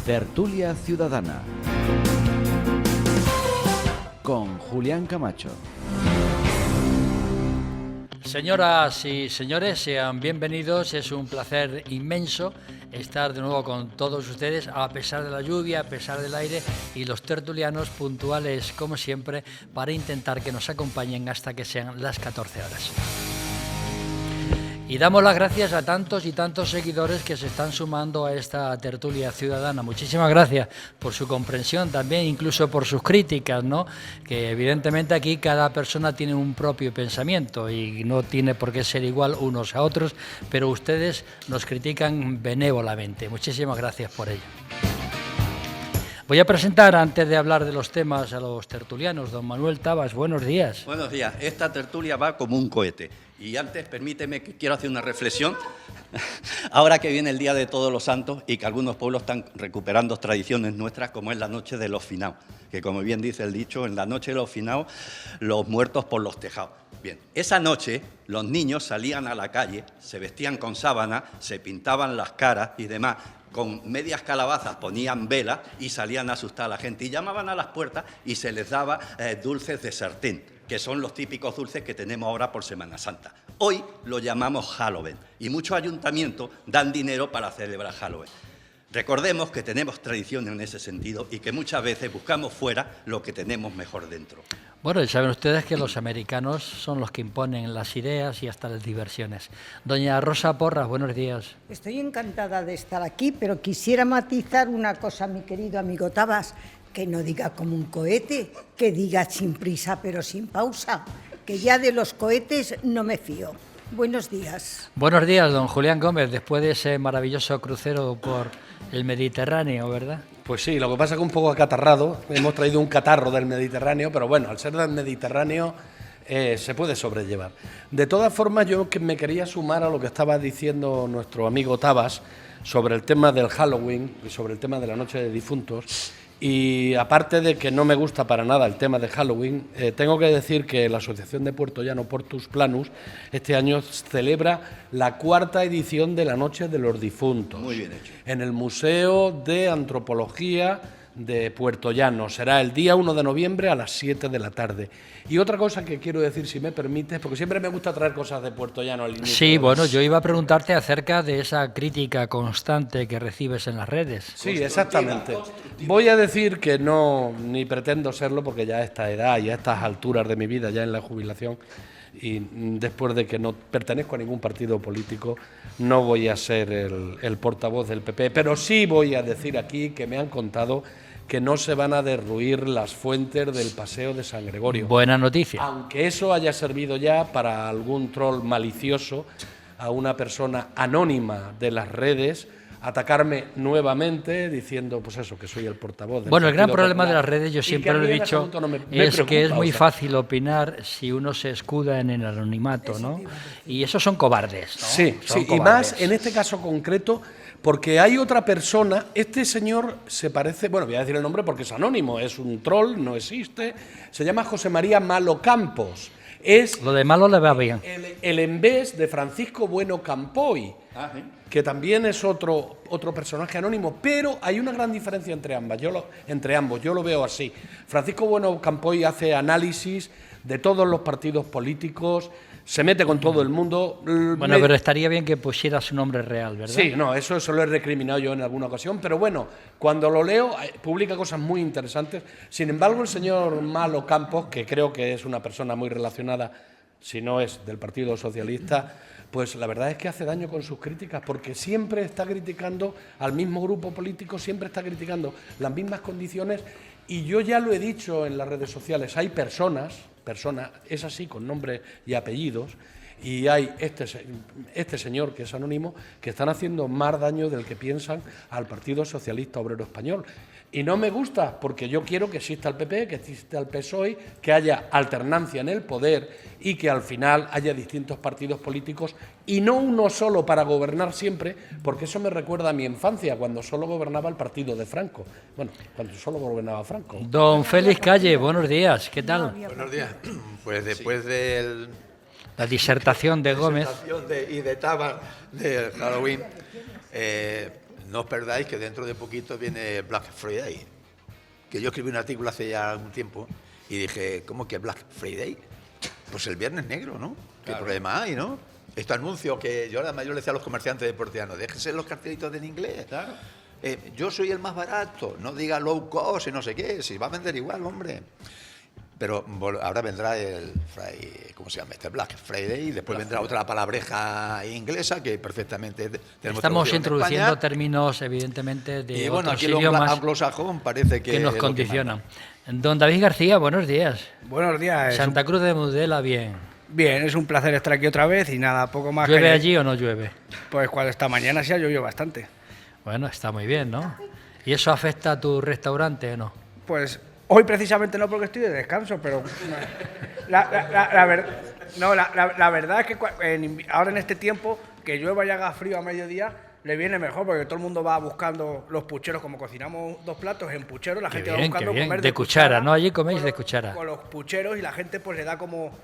Tertulia Ciudadana con Julián Camacho. Señoras y señores, sean bienvenidos. Es un placer inmenso estar de nuevo con todos ustedes, a pesar de la lluvia, a pesar del aire, y los tertulianos puntuales, como siempre, para intentar que nos acompañen hasta que sean las 14 horas. Y damos las gracias a tantos y tantos seguidores que se están sumando a esta tertulia ciudadana. Muchísimas gracias por su comprensión, también incluso por sus críticas, ¿no? Que evidentemente aquí cada persona tiene un propio pensamiento y no tiene por qué ser igual unos a otros, pero ustedes nos critican benévolamente. Muchísimas gracias por ello. Voy a presentar, antes de hablar de los temas, a los tertulianos. Don Manuel Tabas, buenos días. Buenos días. Esta tertulia va como un cohete. Y antes, permíteme que quiero hacer una reflexión. Ahora que viene el Día de Todos los Santos y que algunos pueblos están recuperando tradiciones nuestras, como es la Noche de los Finaos, que como bien dice el dicho, en la Noche de los Finaos, los muertos por los tejados. Bien, esa noche los niños salían a la calle, se vestían con sábana, se pintaban las caras y demás, con medias calabazas ponían velas y salían a asustar a la gente y llamaban a las puertas y se les daba dulces de sartén, que son los típicos dulces que tenemos ahora por Semana Santa. Hoy lo llamamos Halloween y muchos ayuntamientos dan dinero para celebrar Halloween. Recordemos que tenemos tradición en ese sentido y que muchas veces buscamos fuera lo que tenemos mejor dentro. Bueno, y saben ustedes que los americanos son los que imponen las ideas y hasta las diversiones. Doña Rosa Porras, buenos días. Estoy encantada de estar aquí, pero quisiera matizar una cosa, mi querido amigo Tabas, que no diga como un cohete, que diga sin prisa pero sin pausa, que ya de los cohetes no me fío. Buenos días. Buenos días, don Julián Gómez, después de ese maravilloso crucero por el Mediterráneo, ¿verdad? Pues sí, lo que pasa es que un poco acatarrado, hemos traído un catarro del Mediterráneo, pero bueno, al ser del Mediterráneo se puede sobrellevar. De todas formas, yo me quería sumar a lo que estaba diciendo nuestro amigo Tabas sobre el tema del Halloween y sobre el tema de la Noche de Difuntos. Y aparte de que no me gusta para nada el tema de Halloween, tengo que decir que la Asociación de Puerto Llano Portus Planus este año celebra la 4ª edición de la Noche de los Difuntos. Muy bien hecho. En el Museo de Antropología de Puerto Llano. Será el día 1 de noviembre a las 7 de la tarde. Y otra cosa que quiero decir, si me permites, porque siempre me gusta traer cosas de Puerto Llano al inicio. Sí, bueno, yo iba a preguntarte acerca de esa crítica constante que recibes en las redes. Sí, exactamente. Voy a decir que no, ni pretendo serlo, porque ya a esta edad y a estas alturas de mi vida, ya en la jubilación, y después de que no pertenezco a ningún partido político, no voy a ser el portavoz del PP, pero sí voy a decir aquí que me han contado que no se van a derruir las fuentes del Paseo de San Gregorio. Buena noticia. Aunque eso haya servido ya para algún troll malicioso, a una persona anónima de las redes, atacarme nuevamente diciendo, pues eso, que soy el portavoz del Bueno, el gran Partido problema Popular, de las redes, yo y siempre que a lo mí he en ese dicho, asunto no me es preocupa, que es muy o sea, fácil opinar si uno se escuda en el anonimato, ¿no? Y esos son cobardes, ¿no? Sí, Son sí, y cobardes. más en este caso concreto, porque hay otra persona, este señor se parece, bueno, voy a decir el nombre porque es anónimo, es un troll, no existe, se llama José María Malo Campos, es Lo de malo le va bien. el envés de Francisco Bueno Campoy, ¿Sí? que también es otro personaje anónimo, pero hay una gran diferencia entre ambos, yo lo veo así. Francisco Bueno Campoy hace análisis de todos los partidos políticos, se mete con todo el mundo. Bueno, pero estaría bien que pusiera su nombre real, ¿verdad? Sí, no, eso lo he recriminado yo en alguna ocasión, pero bueno, cuando lo leo, publica cosas muy interesantes. Sin embargo, el señor Malo Campos, que creo que es una persona muy relacionada, si no es del Partido Socialista, pues la verdad es que hace daño con sus críticas, porque siempre está criticando al mismo grupo político, siempre está criticando las mismas condiciones, y yo ya lo he dicho en las redes sociales, hay personas, es así, con nombre y apellidos, y hay este señor, que es anónimo, que están haciendo más daño del que piensan al Partido Socialista Obrero Español. Y no me gusta, porque yo quiero que exista el PP, que exista el PSOE, que haya alternancia en el poder y que al final haya distintos partidos políticos y no uno solo para gobernar siempre, porque eso me recuerda a mi infancia, cuando solo gobernaba el partido de Franco. Bueno, cuando solo gobernaba Franco. Don Félix Calle, buenos días, ¿qué tal? Buenos días. Pues después de La disertación de Gómez. y de Tabas del Halloween, no os perdáis que dentro de poquito viene Black Friday. Que yo escribí un artículo hace ya algún tiempo y dije, ¿cómo que Black Friday? Pues el Viernes Negro, ¿no? ¿Qué problema hay, no? Este anuncio que yo además yo le decía a los comerciantes de Portiano, déjense los cartelitos en inglés. Claro. Yo soy el más barato, no diga low cost y no sé qué, si va a vender igual, hombre. Pero ahora vendrá el Friday, ¿cómo se llama? Este Black Friday y después vendrá otra palabreja inglesa que perfectamente tenemos. Estamos introduciendo términos, evidentemente, de y bueno, otros aquí idiomas anglosajón parece que nos condicionan. Don David García, buenos días. Buenos días. Santa Cruz de Mudela, bien. Bien, es un placer estar aquí otra vez y nada, poco más. ¿Llueve allí o no llueve? Pues cuando esta mañana sí ha llovido bastante. Bueno, está muy bien, ¿no? ¿Y eso afecta a tu restaurante o no? Pues hoy precisamente no porque estoy de descanso, pero la verdad es que ahora en este tiempo que llueva y haga frío a mediodía le viene mejor porque todo el mundo va buscando los pucheros, como cocinamos 2 platos en pucheros, la gente va buscando comer de cuchara, ¿no? Allí coméis de cuchara. Con los pucheros y la gente pues le da como...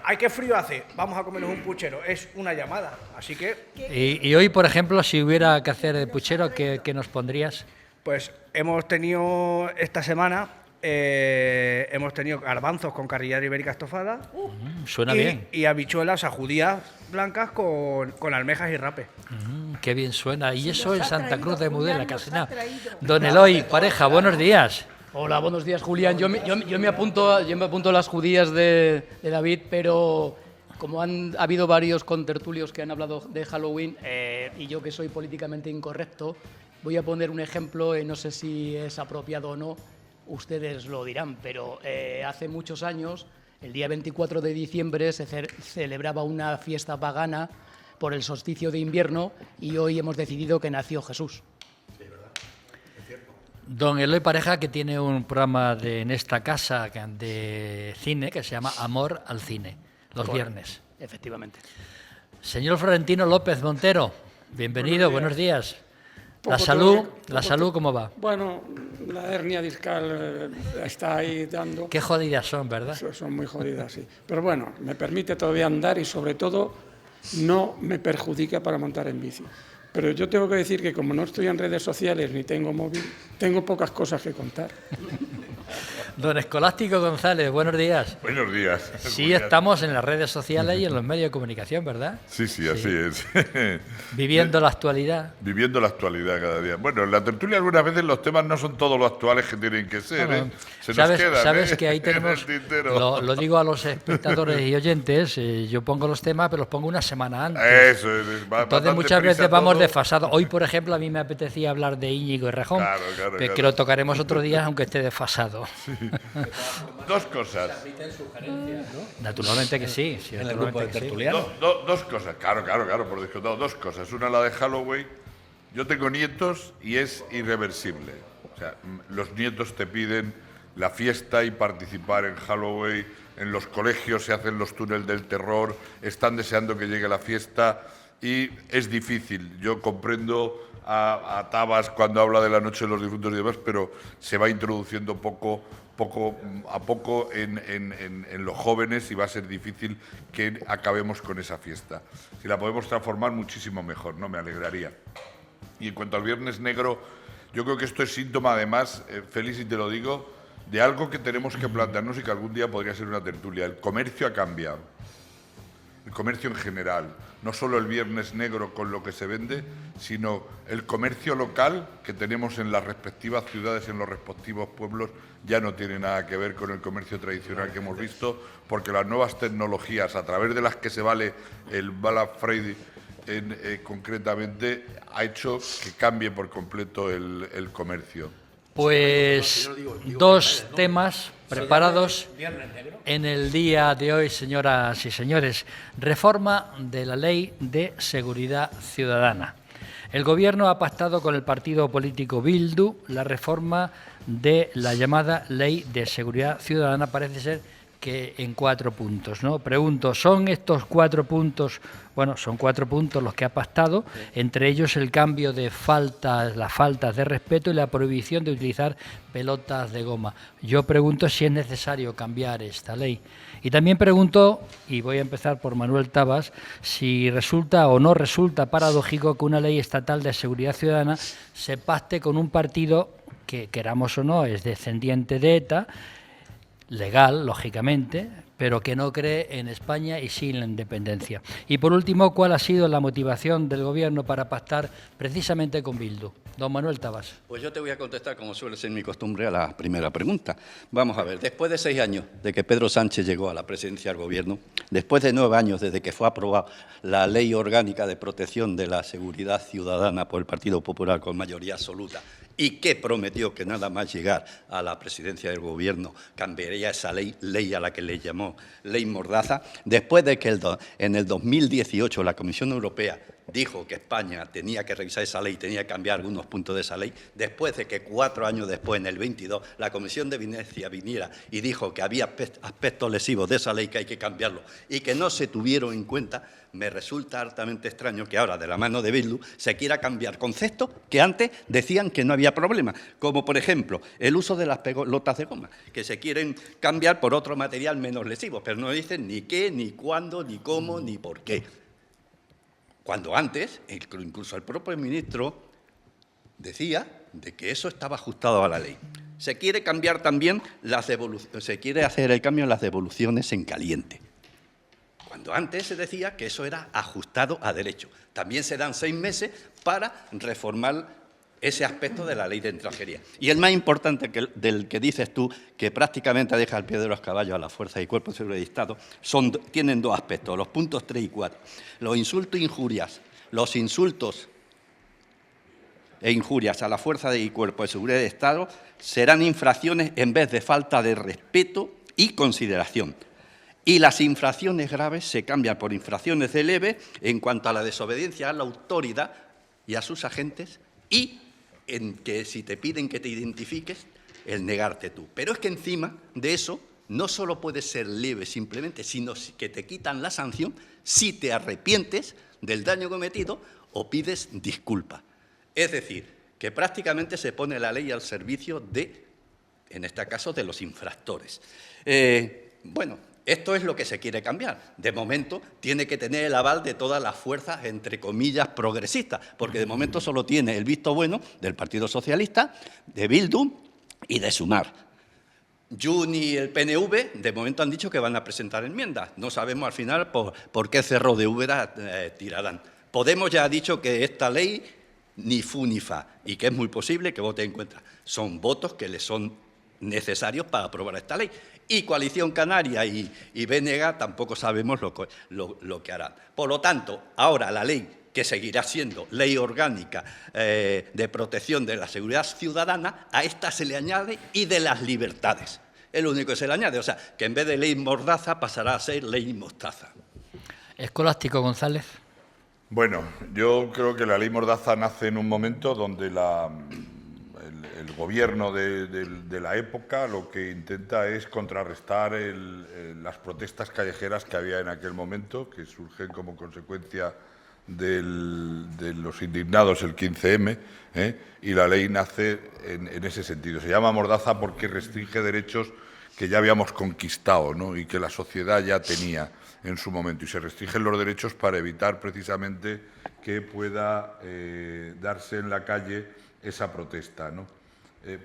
¡Ay, qué frío hace! Vamos a comernos un puchero. Es una llamada, así que... Y hoy, por ejemplo, si hubiera que hacer el puchero, ¿qué nos pondrías? Pues hemos tenido esta semana, hemos tenido garbanzos con carrillera ibérica estofada. Suena bien. Y habichuelas, o sea, judías blancas con almejas y rape. Qué bien suena. Y eso en Santa Cruz de Mudela, casi nada. Don Eloy, pareja, buenos días. Hola, buenos días, Julián. Yo me apunto a las judías de David, pero como ha habido varios contertulios que han hablado de Halloween, y yo que soy políticamente incorrecto, voy a poner un ejemplo, no sé si es apropiado o no, ustedes lo dirán, pero hace muchos años, el día 24 de diciembre, se celebraba una fiesta pagana por el solsticio de invierno y hoy hemos decidido que nació Jesús. Don Eloy Pareja, que tiene un programa en esta casa de cine que se llama Amor al Cine, los viernes. Efectivamente. Señor Florentino López Montero, bienvenido, buenos días. La salud, ¿cómo va? Bueno, la hernia discal está ahí dando. Qué jodidas son, ¿verdad? Son muy jodidas, sí. Pero bueno, me permite todavía andar y sobre todo no me perjudica para montar en bici. Pero yo tengo que decir que como no estoy en redes sociales ni tengo móvil, tengo pocas cosas que contar. Don Escolástico González, buenos días. Buenos días. Sí, estamos en las redes sociales y en los medios de comunicación, ¿verdad? Sí, así es. Viviendo la actualidad. Viviendo la actualidad cada día. Bueno, en la tertulia algunas veces los temas no son todos los actuales que tienen que ser. No. Se nos quedan, ¿Sabes que ahí tenemos, lo digo a los espectadores y oyentes, yo pongo los temas, pero los pongo una semana antes. Eso es. Entonces muchas veces vamos desfasados. Hoy, por ejemplo, a mí me apetecía hablar de Íñigo Errejón, claro. que lo tocaremos otro día, aunque esté desfasado. Sí. Dos cosas. Naturalmente que sí. En el grupo de tertulianos. Dos cosas, claro, por descontado. Dos cosas. Una, la de Halloween. Yo tengo nietos y es irreversible. O sea, los nietos te piden la fiesta y participar en Halloween. En los colegios se hacen los túneles del terror. Están deseando que llegue la fiesta y es difícil. Yo comprendo a Tabas cuando habla de la Noche de los Difuntos y demás, pero se va introduciendo poco a poco en los jóvenes y va a ser difícil que acabemos con esa fiesta. Si la podemos transformar, muchísimo mejor, ¿no? Me alegraría. Y en cuanto al Viernes Negro, yo creo que esto es síntoma, además, Félix, y te lo digo, de algo que tenemos que plantearnos y que algún día podría ser una tertulia. El comercio ha cambiado. El comercio en general, no solo el Viernes Negro con lo que se vende, sino el comercio local que tenemos en las respectivas ciudades, en los respectivos pueblos, ya no tiene nada que ver con el comercio tradicional que hemos visto, porque las nuevas tecnologías, a través de las que se vale el Black Friday concretamente, ha hecho que cambie por completo el comercio. Pues dos temas preparados en el día de hoy, señoras y señores. Reforma de la Ley de Seguridad Ciudadana. El Gobierno ha pactado con el partido político Bildu la reforma de la llamada Ley de Seguridad Ciudadana. Parece ser que en 4 puntos, ¿no? Pregunto, ¿son estos 4 puntos, bueno, son 4 puntos los que ha pactado, entre ellos el cambio de faltas, las faltas de respeto y la prohibición de utilizar pelotas de goma? Yo pregunto si es necesario cambiar esta ley. Y también pregunto, y voy a empezar por Manuel Tabas, si resulta o no resulta paradójico que una ley estatal de seguridad ciudadana se pacte con un partido que, queramos o no, es descendiente de ETA, legal, lógicamente, pero que no cree en España y sí en la independencia. Y por último, ¿cuál ha sido la motivación del Gobierno para pactar precisamente con Bildu? Don Manuel Tabas. Pues yo te voy a contestar, como suele ser mi costumbre, a la primera pregunta. Vamos a ver, después de 6 años de que Pedro Sánchez llegó a la presidencia del Gobierno, después de 9 años desde que fue aprobada la Ley Orgánica de Protección de la Seguridad Ciudadana por el Partido Popular con mayoría absoluta, y que prometió que nada más llegar a la presidencia del Gobierno cambiaría esa ley a la que le llamó Ley Mordaza, después de que en el 2018 la Comisión Europea dijo que España tenía que revisar esa ley, tenía que cambiar algunos puntos de esa ley, después de que 4 años después, en el 22, la Comisión de Venecia viniera y dijo que había aspectos lesivos de esa ley que hay que cambiarlo y que no se tuvieron en cuenta, me resulta hartamente extraño que ahora, de la mano de Bildu, se quiera cambiar conceptos que antes decían que no había problema, como por ejemplo el uso de las pelotas de goma, que se quieren cambiar por otro material menos lesivo, pero no dicen ni qué, ni cuándo, ni cómo, ni por qué. Cuando antes, incluso el propio ministro decía de que eso estaba ajustado a la ley. Se quiere cambiar también se quiere hacer el cambio en las devoluciones en caliente. Cuando antes se decía que eso era ajustado a derecho. También se dan 6 meses para reformar ese aspecto de la ley de extranjería. Y el más importante del que dices tú, que prácticamente deja al pie de los caballos a las fuerzas y cuerpos de seguridad de Estado, tienen 2 aspectos, los puntos 3 y 4. Los insultos e injurias, los insultos e injurias a la fuerza y cuerpos de seguridad de Estado serán infracciones en vez de falta de respeto y consideración. Y las infracciones graves se cambian por infracciones de leve en cuanto a la desobediencia a la autoridad y a sus agentes y en que si te piden que te identifiques, el negarte tú. Pero es que encima de eso no solo puede ser leve simplemente, sino que te quitan la sanción si te arrepientes del daño cometido o pides disculpas. Es decir, que prácticamente se pone la ley al servicio de, en este caso, de los infractores. Bueno, esto es lo que se quiere cambiar. De momento tiene que tener el aval de todas las fuerzas, entre comillas, progresistas, porque de momento solo tiene el visto bueno del Partido Socialista, de Bildu y de Sumar. Junts y el PNV de momento han dicho que van a presentar enmiendas. No sabemos al final por qué cerro de Úbeda tirarán. Podemos ya ha dicho que esta ley ni fu ni fa y que es muy posible que vote en contra. Son votos que le son necesarios para aprobar esta ley. Y Coalición Canaria y BNG tampoco sabemos lo que harán. Por lo tanto, ahora la ley, que seguirá siendo ley orgánica de protección de la seguridad ciudadana, a esta se le añade y de las libertades. Es lo único que se le añade. O sea, que en vez de ley mordaza pasará a ser ley mostaza. Escolástico González. Bueno, yo creo que la ley mordaza nace en un momento donde el gobierno de la época lo que intenta es contrarrestar las protestas callejeras que había en aquel momento, que surgen como consecuencia de los indignados el 15M, y la ley nace en ese sentido. Se llama mordaza porque restringe derechos que ya habíamos conquistado, ¿no?, y que la sociedad ya tenía en su momento, y se restringen los derechos para evitar precisamente que pueda darse en la calle esa protesta, ¿no?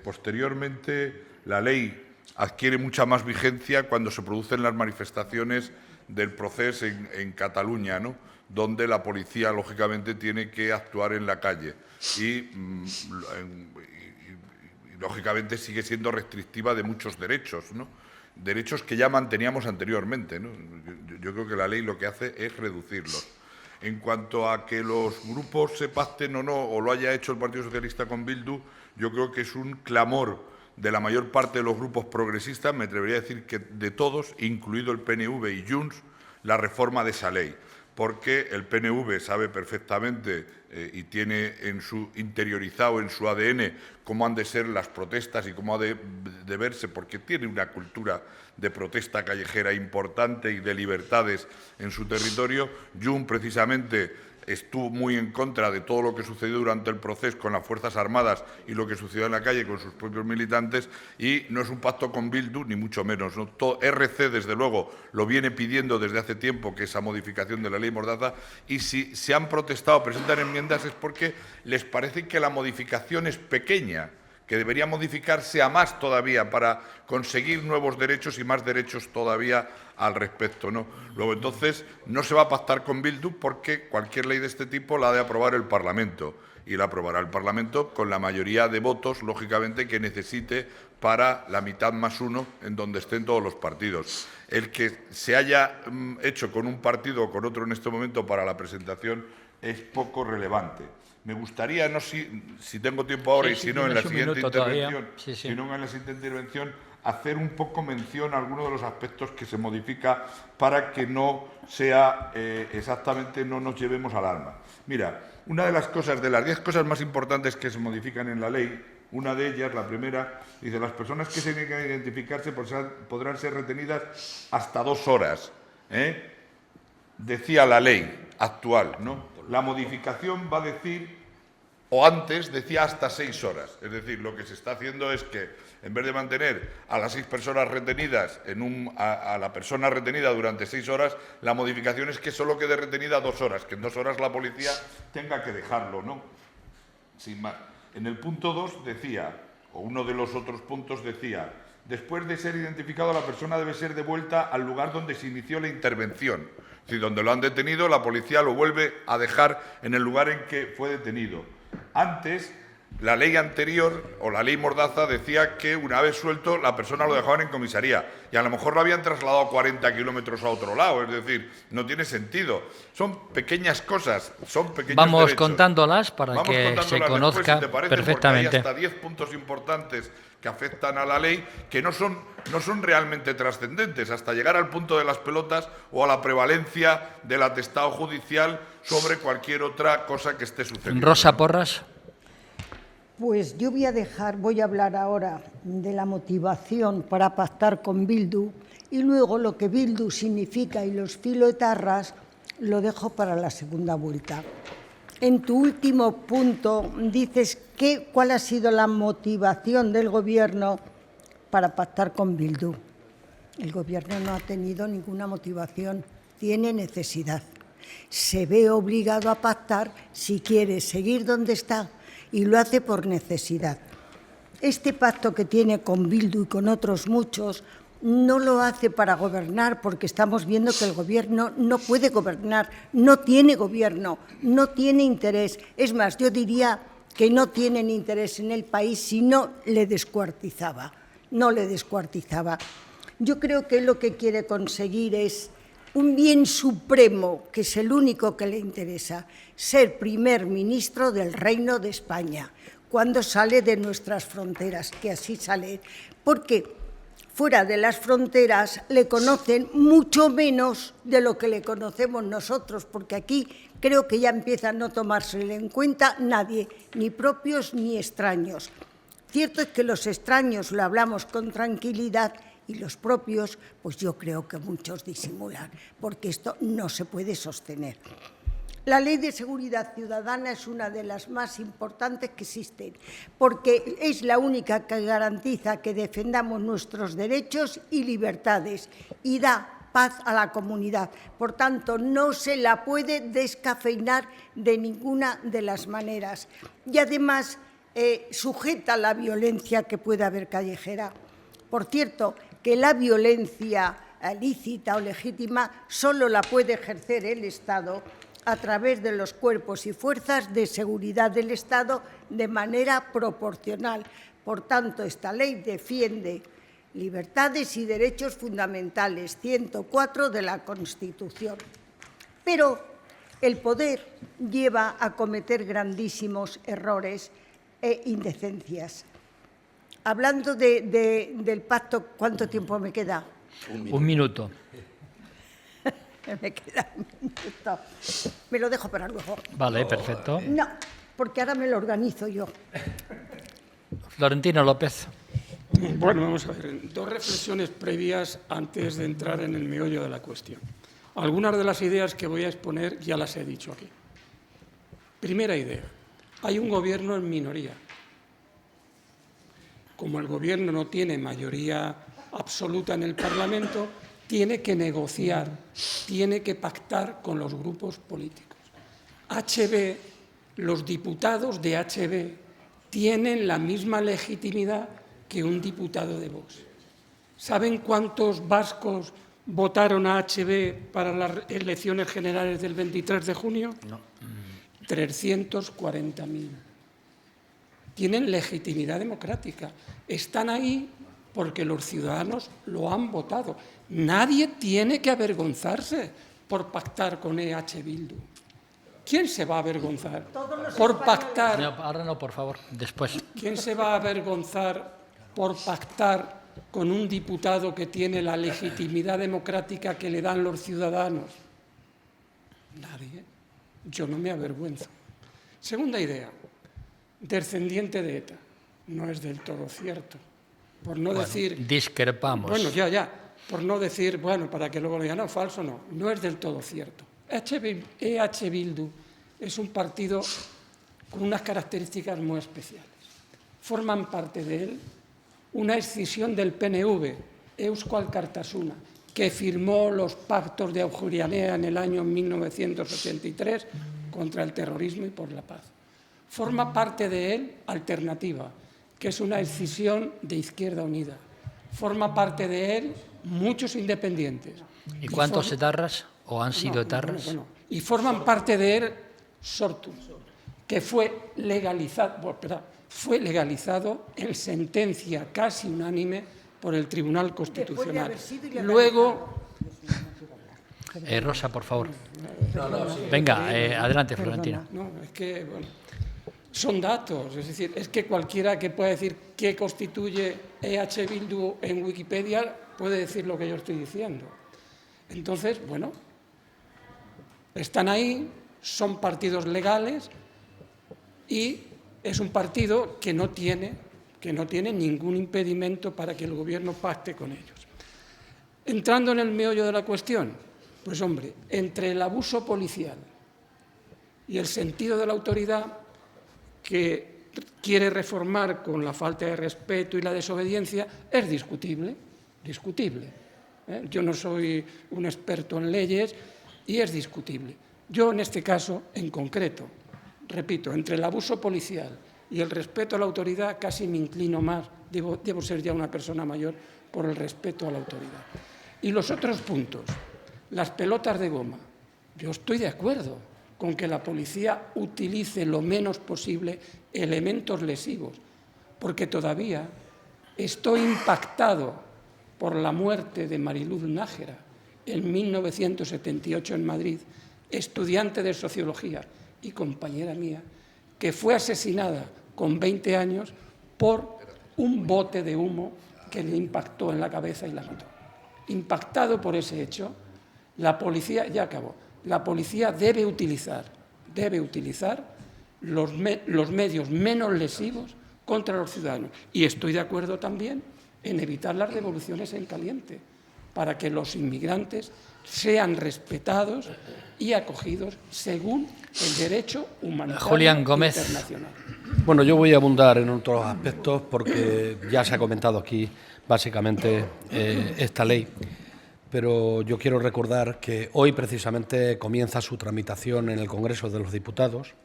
Posteriormente, la ley adquiere mucha más vigencia cuando se producen las manifestaciones del procés en Cataluña, ¿no?, donde la policía, lógicamente, tiene que actuar en la calle y lógicamente, sigue siendo restrictiva de muchos derechos, ¿no?, derechos que ya manteníamos anteriormente, ¿no? Yo creo que la ley lo que hace es reducirlos. En cuanto a que los grupos se pacten o no, o lo haya hecho el Partido Socialista con Bildu, yo creo que es un clamor de la mayor parte de los grupos progresistas, me atrevería a decir que de todos, incluido el PNV y Junts, la reforma de esa ley. porque el PNV sabe perfectamente y tiene interiorizado en su ADN cómo han de ser las protestas y cómo ha de verse, porque tiene una cultura de protesta callejera importante y de libertades en su territorio. Jun, precisamente, estuvo muy en contra de todo lo que sucedió durante el proceso con las Fuerzas Armadas y lo que sucedió en la calle con sus propios militantes, y no es un pacto con Bildu, ni mucho menos, ¿no? RC, desde luego, lo viene pidiendo desde hace tiempo, que esa modificación de la ley Mordaza, y si se han protestado, presentan enmiendas, es porque les parece que la modificación es pequeña, que debería modificarse a más todavía para conseguir nuevos derechos y más derechos todavía al respecto, ¿no? Luego, entonces, no se va a pactar con Bildu porque cualquier ley de este tipo la ha de aprobar el Parlamento, y la aprobará el Parlamento con la mayoría de votos, lógicamente, que necesite para la mitad más uno en donde estén todos los partidos. El que se haya hecho con un partido o con otro en este momento para la presentación es poco relevante. Me gustaría, no si tengo tiempo ahora, Sí, y sí, si no en la tienes un siguiente minuto todavía. intervención, Sí, sí. si no en la siguiente intervención, hacer un poco mención a algunos de los aspectos que se modifica para que no sea exactamente, no nos llevemos al alma. Mira, una de las cosas, de las 10 cosas más importantes que se modifican en la ley, una de ellas, la primera, dice: las personas que se nieguen a identificarse podrán ser retenidas hasta 2 horas. Decía la ley actual, ¿no? La modificación va a decir, o antes decía hasta 6 horas. Es decir, lo que se está haciendo es que, en vez de mantener a las 6 personas retenidas, a la persona retenida durante 6 horas, la modificación es que solo quede retenida 2 horas, que en 2 horas la policía tenga que dejarlo, ¿no? Sin más. En el punto 2 decía, o uno de los otros puntos decía: después de ser identificado, la persona debe ser devuelta al lugar donde se inició la intervención. Es decir, donde lo han detenido, la policía lo vuelve a dejar en el lugar en que fue detenido. Antes, la ley anterior, o la ley Mordaza, decía que una vez suelto, la persona lo dejaban en comisaría, y a lo mejor lo habían trasladado a 40 kilómetros a otro lado. Es decir, no tiene sentido. Son pequeñas cosas, son pequeños Vamos derechos. contándolas para Vamos que contándolas se después, conozca si te parece, perfectamente. porque hay hasta 10 puntos importantes que afectan a la ley, que no son realmente trascendentes, hasta llegar al punto de las pelotas o a la prevalencia del atestado judicial sobre cualquier otra cosa que esté sucediendo. Rosa Porras. Pues yo voy a hablar ahora de la motivación para pactar con Bildu, y luego lo que Bildu significa y los filoetarras lo dejo para la segunda vuelta. En tu último punto dices cuál ha sido la motivación del Gobierno para pactar con Bildu. El Gobierno no ha tenido ninguna motivación, tiene necesidad. Se ve obligado a pactar si quiere seguir donde está, y lo hace por necesidad. Este pacto que tiene con Bildu y con otros muchos no lo hace para gobernar, porque estamos viendo que el Gobierno no puede gobernar, no tiene gobierno, no tiene interés. Es más, yo diría que no tienen interés en el país si no le descuartizaba. No le descuartizaba. Yo creo que lo que quiere conseguir es un bien supremo, que es el único que le interesa: ser primer ministro del Reino de España, cuando sale de nuestras fronteras, que así sale, porque fuera de las fronteras le conocen mucho menos de lo que le conocemos nosotros, porque aquí creo que ya empieza a no tomársele en cuenta nadie, ni propios ni extraños. Cierto es que los extraños lo hablamos con tranquilidad, y los propios, pues yo creo que muchos disimulan, porque esto no se puede sostener. La Ley de Seguridad Ciudadana es una de las más importantes que existen, porque es la única que garantiza que defendamos nuestros derechos y libertades y da paz a la comunidad. Por tanto, no se la puede descafeinar de ninguna de las maneras. Y además sujeta la violencia que pueda haber callejera. Por cierto, que la violencia lícita o legítima solo la puede ejercer el Estado a través de los cuerpos y fuerzas de seguridad del Estado de manera proporcional. Por tanto, esta ley defiende libertades y derechos fundamentales, 104 de la Constitución. Pero el poder lleva a cometer grandísimos errores e indecencias. Hablando del pacto, ¿cuánto tiempo me queda? Un minuto. Me queda un minuto. Me lo dejo para luego. Vale, perfecto. No, porque ahora me lo organizo yo. Florentino López. Bueno, vamos a ver, dos reflexiones previas antes de entrar en el meollo de la cuestión. Algunas de las ideas que voy a exponer ya las he dicho aquí. Primera idea, hay un gobierno en minoría. Como el gobierno no tiene mayoría absoluta en el Parlamento, tiene que negociar, tiene que pactar con los grupos políticos. Los diputados de HB tienen la misma legitimidad que un diputado de Vox. ¿Saben cuántos vascos votaron a HB para las elecciones generales del 23 de junio? No. 340.000. Tienen legitimidad democrática. Están ahí porque los ciudadanos lo han votado. Nadie tiene que avergonzarse por pactar con EH Bildu. ¿Quién se va a avergonzar por pactar? No, ahora no, por favor, después. ¿Quién se va a avergonzar por pactar con un diputado que tiene la legitimidad democrática que le dan los ciudadanos? Nadie. Yo no me avergüenzo. Segunda idea, descendiente de ETA. No es del todo cierto. Por no decir... Discrepamos. Bueno, ya. Por no decir, bueno, para que luego lo digan, no, falso no. No es del todo cierto. EH Bildu es un partido con unas características muy especiales. Forman parte de él una escisión del PNV, Eusko Alkartasuna, que firmó los pactos de Ajuria Enea en el año 1983 contra el terrorismo y por la paz. Forma parte de él Alternativa, que es una escisión de Izquierda Unida. Forma parte de él muchos independientes. ¿Y cuántos etarras o han sido etarras? Bueno. Y forman parte de él Sortu, que fue legalizado en sentencia casi unánime por el Tribunal Constitucional. Luego... Rosa, por favor. Venga, adelante, Florentino. No, es que, bueno, son datos, es decir, es que cualquiera que pueda decir qué constituye EH Bildu en Wikipedia puede decir lo que yo estoy diciendo. Entonces, bueno, están ahí, son partidos legales y es un partido que no tiene ningún impedimento para que el gobierno pacte con ellos. Entrando en el meollo de la cuestión, pues hombre, entre el abuso policial y el sentido de la autoridad que quiere reformar con la falta de respeto y la desobediencia, es discutible. Yo no soy un experto en leyes y es discutible. Yo, en este caso, en concreto, repito, entre el abuso policial y el respeto a la autoridad casi me inclino más, debo ser ya una persona mayor, por el respeto a la autoridad. Y los otros puntos, las pelotas de goma, yo estoy de acuerdo con que la policía utilice lo menos posible elementos lesivos, porque todavía estoy impactado por la muerte de Mariluz Nájera en 1978 en Madrid, estudiante de Sociología y compañera mía, que fue asesinada con 20 años por un bote de humo que le impactó en la cabeza y la mató. Impactado por ese hecho, la policía, ya acabó, la policía debe utilizar los medios menos lesivos contra los ciudadanos. Y estoy de acuerdo también en evitar las devoluciones en caliente, para que los inmigrantes sean respetados y acogidos según el derecho humanitario Julián Gómez internacional. Bueno, yo voy a abundar en otros aspectos porque ya se ha comentado aquí básicamente esta ley, pero yo quiero recordar que hoy precisamente comienza su tramitación en el Congreso de los Diputados,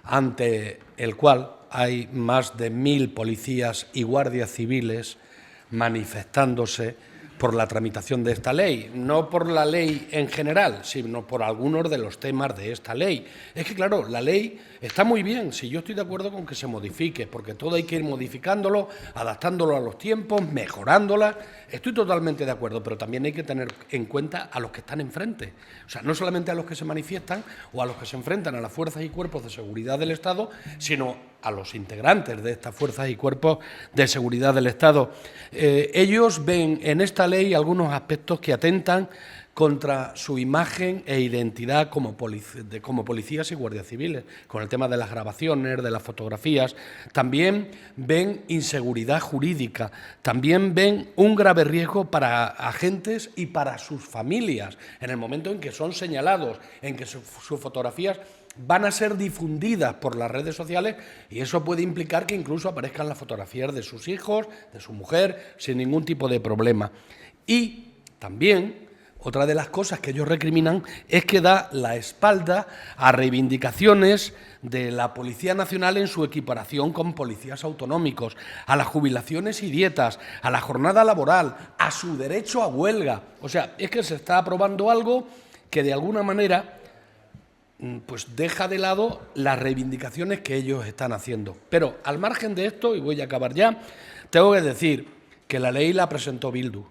ante el cual hay más de 1.000 policías y guardias civiles manifestándose por la tramitación de esta ley, no por la ley en general, sino por algunos de los temas de esta ley. Es que, claro, la ley está muy bien, si yo estoy de acuerdo con que se modifique, porque todo hay que ir modificándolo, adaptándolo a los tiempos, mejorándola, estoy totalmente de acuerdo, pero también hay que tener en cuenta a los que están enfrente. O sea, no solamente a los que se manifiestan o a los que se enfrentan a las fuerzas y cuerpos de seguridad del Estado, sino a los integrantes de estas fuerzas y cuerpos de seguridad del Estado. Ellos ven en esta ley algunos aspectos que atentan contra su imagen e identidad como policías y guardias civiles, con el tema de las grabaciones, de las fotografías. También ven inseguridad jurídica, también ven un grave riesgo para agentes y para sus familias, en el momento en que son señalados, en que sus fotografías van a ser difundidas por las redes sociales, y eso puede implicar que incluso aparezcan las fotografías de sus hijos, de su mujer, sin ningún tipo de problema. Y también otra de las cosas que ellos recriminan es que da la espalda a reivindicaciones de la Policía Nacional en su equiparación con policías autonómicos, a las jubilaciones y dietas, a la jornada laboral, a su derecho a huelga. O sea, es que se está aprobando algo que de alguna manera pues deja de lado las reivindicaciones que ellos están haciendo. Pero al margen de esto, y voy a acabar ya, tengo que decir que la ley la presentó Bildu.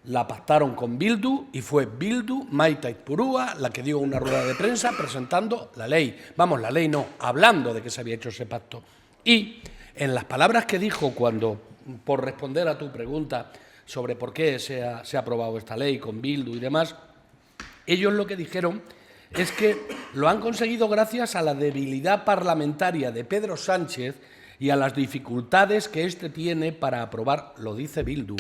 La pactaron con Bildu y fue Bildu, Maite Ipurúa, la que dio una rueda de prensa presentando la ley. Vamos, la ley no, hablando de que se había hecho ese pacto. Y en las palabras que dijo cuando, por responder a tu pregunta sobre por qué se ha aprobado esta ley con Bildu y demás, ellos lo que dijeron es que lo han conseguido gracias a la debilidad parlamentaria de Pedro Sánchez y a las dificultades que éste tiene para aprobar, lo dice Bildu,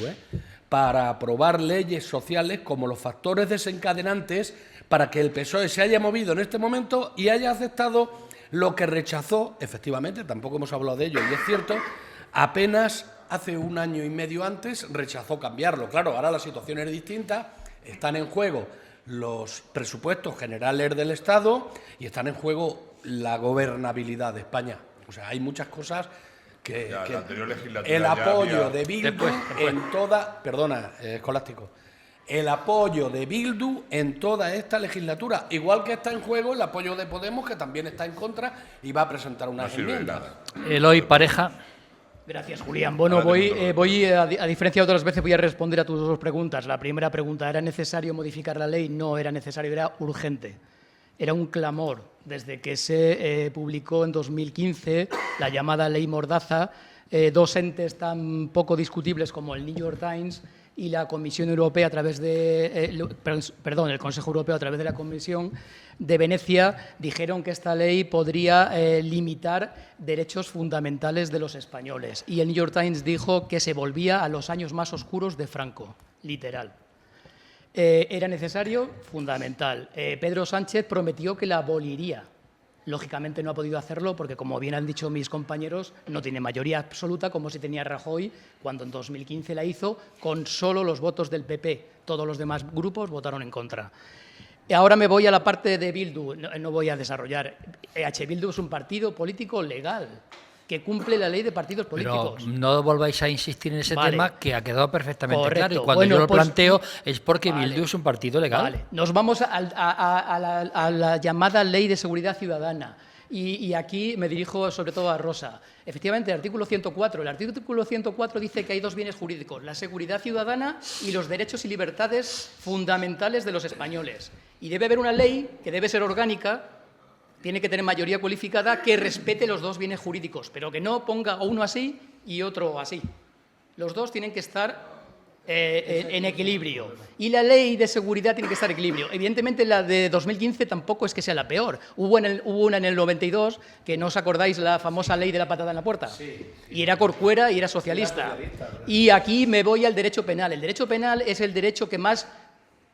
para aprobar leyes sociales como los factores desencadenantes para que el PSOE se haya movido en este momento y haya aceptado lo que rechazó, efectivamente, tampoco hemos hablado de ello, y es cierto, apenas hace un año y medio antes rechazó cambiarlo. Claro, ahora la situación es distinta, están en juego los presupuestos generales del Estado y están en juego la gobernabilidad de España. O sea, hay muchas cosas que la anterior legislatura el apoyo había... de Bildu en toda... Perdona, Escolástico. El apoyo de Bildu en toda esta legislatura. Igual que está en juego el apoyo de Podemos, que también está en contra y va a presentar unas enmiendas. Eloy Pareja. Gracias, Julián. Bueno, voy a diferencia de otras veces, voy a responder a tus dos preguntas. La primera pregunta, ¿era necesario modificar la ley? No era necesario, era urgente. Era un clamor. Desde que se publicó en 2015 la llamada Ley Mordaza, dos entes tan poco discutibles como el New York Times y la Comisión Europea a través de, el Consejo Europeo a través de la Comisión de Venecia dijeron que esta ley podría limitar derechos fundamentales de los españoles. Y el New York Times dijo que se volvía a los años más oscuros de Franco, literal. ¿Era necesario? Fundamental. Pedro Sánchez prometió que la aboliría. Lógicamente no ha podido hacerlo porque, como bien han dicho mis compañeros, no tiene mayoría absoluta como si tenía Rajoy cuando en 2015 la hizo con solo los votos del PP. Todos los demás grupos votaron en contra. Ahora me voy a la parte de Bildu. No voy a desarrollar. Bildu es un partido político legal que cumple la ley de partidos políticos. Pero no volváis a insistir en ese tema que ha quedado perfectamente correcto. Claro. Y cuando yo lo planteo es porque Bildu es un partido legal. Vale. Nos vamos a la llamada Ley de Seguridad Ciudadana. Y aquí me dirijo sobre todo a Rosa. Efectivamente, el artículo 104. El artículo 104 dice que hay dos bienes jurídicos, la seguridad ciudadana y los derechos y libertades fundamentales de los españoles. Y debe haber una ley que debe ser orgánica, tiene que tener mayoría cualificada, que respete los dos bienes jurídicos, pero que no ponga uno así y otro así. Los dos tienen que estar en equilibrio. Y la ley de seguridad tiene que estar en equilibrio. Evidentemente, la de 2015 tampoco es que sea la peor. Hubo una en el 92, que no os acordáis, la famosa ley de la patada en la puerta. Sí. Y era Corcuera y era socialista. Y aquí me voy al derecho penal. El derecho penal es el derecho que más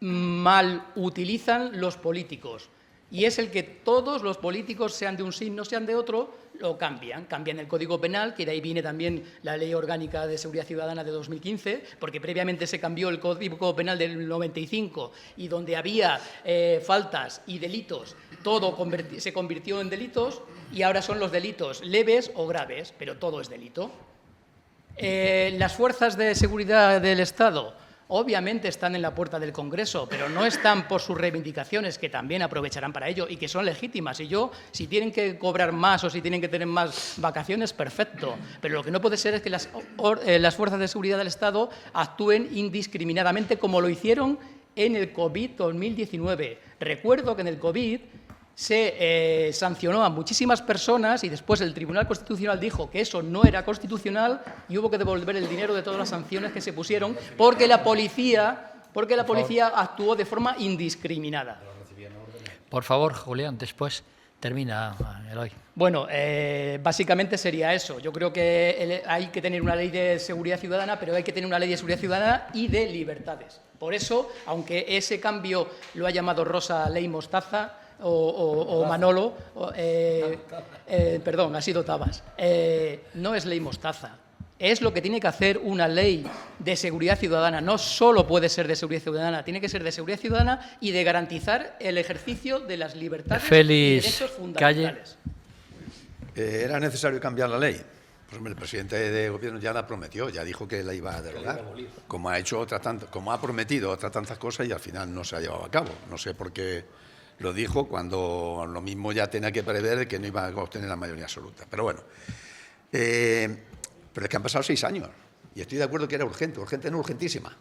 mal utilizan los políticos. Y es el que todos los políticos, sean de un signo, sean de otro, lo cambian. Cambian el Código Penal, que de ahí viene también la Ley Orgánica de Seguridad Ciudadana de 2015, porque previamente se cambió el Código Penal del 95 y donde había faltas y delitos, todo se convirtió en delitos y ahora son los delitos leves o graves, pero todo es delito. Las fuerzas de seguridad del Estado obviamente están en la puerta del Congreso, pero no están por sus reivindicaciones, que también aprovecharán para ello y que son legítimas. Y si tienen que cobrar más o si tienen que tener más vacaciones, perfecto. Pero lo que no puede ser es que las fuerzas de seguridad del Estado actúen indiscriminadamente como lo hicieron en el COVID 2019. Recuerdo que en el COVID se sancionó a muchísimas personas y después el Tribunal Constitucional dijo que eso no era constitucional y hubo que devolver el dinero de todas las sanciones que se pusieron porque la policía porque la policía actuó de forma indiscriminada. Por favor, Julián, después termina, Eloy. Bueno, básicamente sería eso. Yo creo que hay que tener una ley de seguridad ciudadana, pero hay que tener una ley de seguridad ciudadana y de libertades. Por eso, aunque ese cambio lo ha llamado Rosa ley Mostaza o Manolo, perdón, ha sido Tabas, no es ley Mostaza. Es lo que tiene que hacer una ley de seguridad ciudadana. No solo puede ser de seguridad ciudadana, tiene que ser de seguridad ciudadana y de garantizar el ejercicio de las libertades y derechos fundamentales. ¿Era necesario cambiar la ley? Pues hombre, el presidente de gobierno ya la prometió, ya dijo que la iba a derogar, como ha prometido otras tantas cosas y al final no se ha llevado a cabo. No sé por qué lo dijo cuando lo mismo ya tenía que prever que no iba a obtener la mayoría absoluta. Pero bueno, pero es que han pasado 6 años y estoy de acuerdo que era urgente no urgentísima,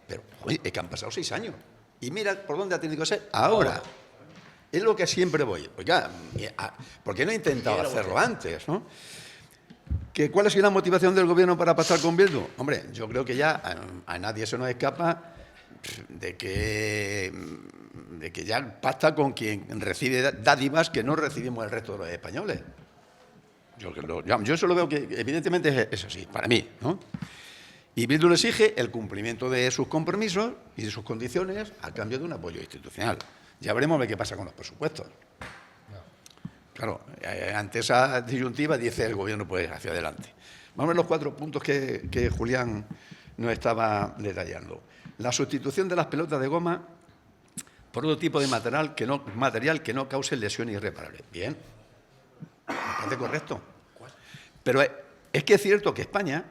pero oye, es que han pasado 6 años y mira por dónde ha tenido que ser ahora. Es lo que siempre voy. Oiga, ¿por qué no he intentado hacerlo antes, no? ¿Cuál ha sido la motivación del gobierno para pactar con Bildu? Hombre, yo creo que ya a nadie se nos escapa de que ya pacta con quien recibe dádivas que no recibimos el resto de los españoles. Yo eso lo veo que evidentemente es así, para mí, ¿no? Y Bildu le exige el cumplimiento de sus compromisos y de sus condiciones a cambio de un apoyo institucional. Ya veremos a ver qué pasa con los presupuestos. Claro, ante esa disyuntiva dice el gobierno pues hacia adelante. Vamos a ver los 4 puntos que Julián nos estaba detallando. La sustitución de las pelotas de goma por otro tipo de material que no cause lesiones irreparables. Bien, me parece correcto. Pero es que es cierto que España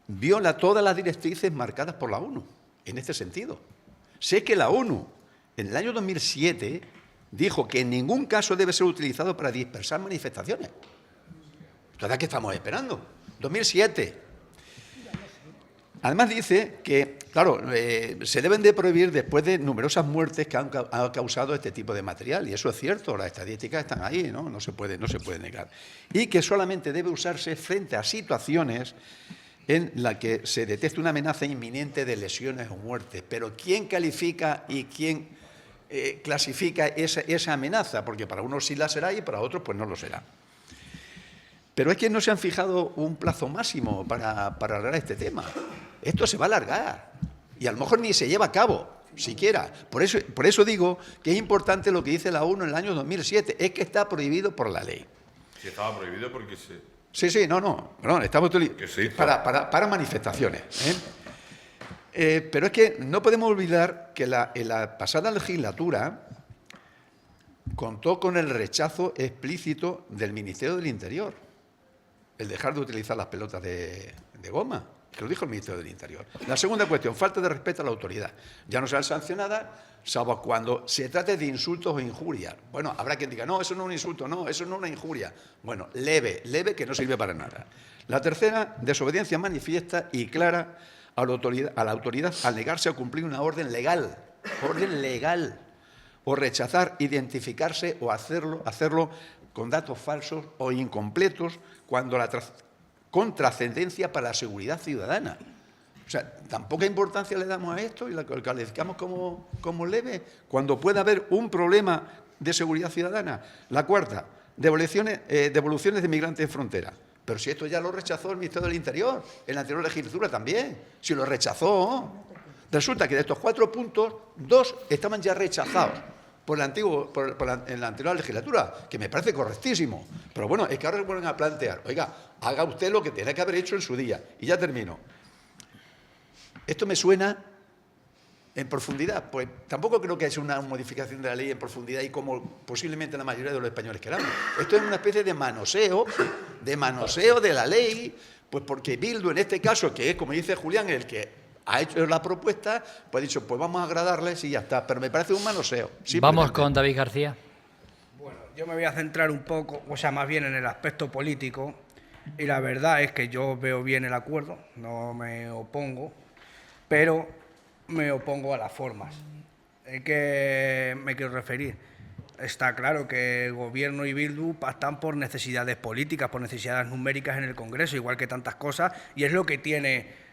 viola todas las directrices marcadas por la ONU en este sentido. Sé que la ONU en el año 2007 dijo que en ningún caso debe ser utilizado para dispersar manifestaciones. ¿Entonces qué estamos esperando? 2007. Además dice que, claro, se deben de prohibir después de numerosas muertes que ha causado este tipo de material. Y eso es cierto, las estadísticas están ahí, ¿no? No se puede negar. Y que solamente debe usarse frente a situaciones en la que se detecte una amenaza inminente de lesiones o muertes. Pero ¿quién califica y quién clasifica esa amenaza? Porque para unos sí la será y para otros pues no lo será. Pero es que no se han fijado un plazo máximo para alargar este tema. Esto se va a alargar y a lo mejor ni se lleva a cabo, siquiera. Por eso digo que es importante lo que dice la ONU en el año 2007, es que está prohibido por la ley. Si estaba prohibido porque se... Sí, no, estamos para manifestaciones. Pero es que no podemos olvidar que en la pasada legislatura contó con el rechazo explícito del Ministerio del Interior, el dejar de utilizar las pelotas de goma, que lo dijo el Ministerio del Interior. La segunda cuestión, falta de respeto a la autoridad. Ya no serán sancionadas, salvo cuando se trate de insultos o injurias. Bueno, habrá quien diga, no, eso no es un insulto, no, eso no es una injuria. Bueno, leve, que no sirve para nada. La tercera, desobediencia manifiesta y clara a la autoridad al negarse a cumplir una orden legal, o rechazar identificarse o hacerlo con datos falsos o incompletos con trascendencia para la seguridad ciudadana. O sea, tan poca importancia le damos a esto y lo calificamos como leve, cuando puede haber un problema de seguridad ciudadana. La cuarta, devoluciones de migrantes en frontera. Pero si esto ya lo rechazó el Ministerio del Interior, en la anterior legislatura también, si lo rechazó. Resulta que de estos 4 puntos, 2 estaban ya rechazados en la anterior legislatura, que me parece correctísimo. Pero bueno, es que ahora se vuelven a plantear, oiga, haga usted lo que tiene que haber hecho en su día. Y ya termino. Esto me suena en profundidad. Pues tampoco creo que sea una modificación de la ley en profundidad y como posiblemente la mayoría de los españoles queramos. Esto es una especie de manoseo de la ley, pues porque Bildu en este caso, que es, como dice Julián, el que ha hecho la propuesta, pues ha dicho, pues vamos a agradarles y ya está. Pero me parece un manoseo. Vamos con David García. Bueno, yo me voy a centrar un poco, o sea, más bien en el aspecto político. Y la verdad es que yo veo bien el acuerdo, no me opongo, pero me opongo a las formas. ¿A qué me quiero referir? Está claro que el Gobierno y Bildu pactan por necesidades políticas, por necesidades numéricas en el Congreso, igual que tantas cosas, y es lo que tiene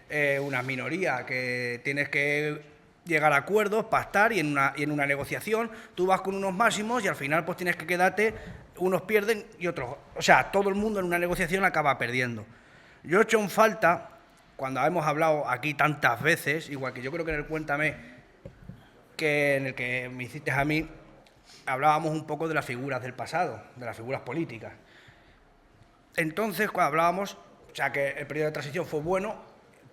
una minoría, que tienes que llegar a acuerdos, pactar y en una negociación tú vas con unos máximos y al final pues tienes que quedarte, unos pierden y otros, o sea, todo el mundo en una negociación acaba perdiendo. Yo he hecho en falta, cuando hemos hablado aquí tantas veces, igual que yo creo que en el Cuéntame, que en el que me hiciste a mí, hablábamos un poco de las figuras del pasado, de las figuras políticas. Entonces, cuando hablábamos, o sea, que el periodo de transición fue bueno,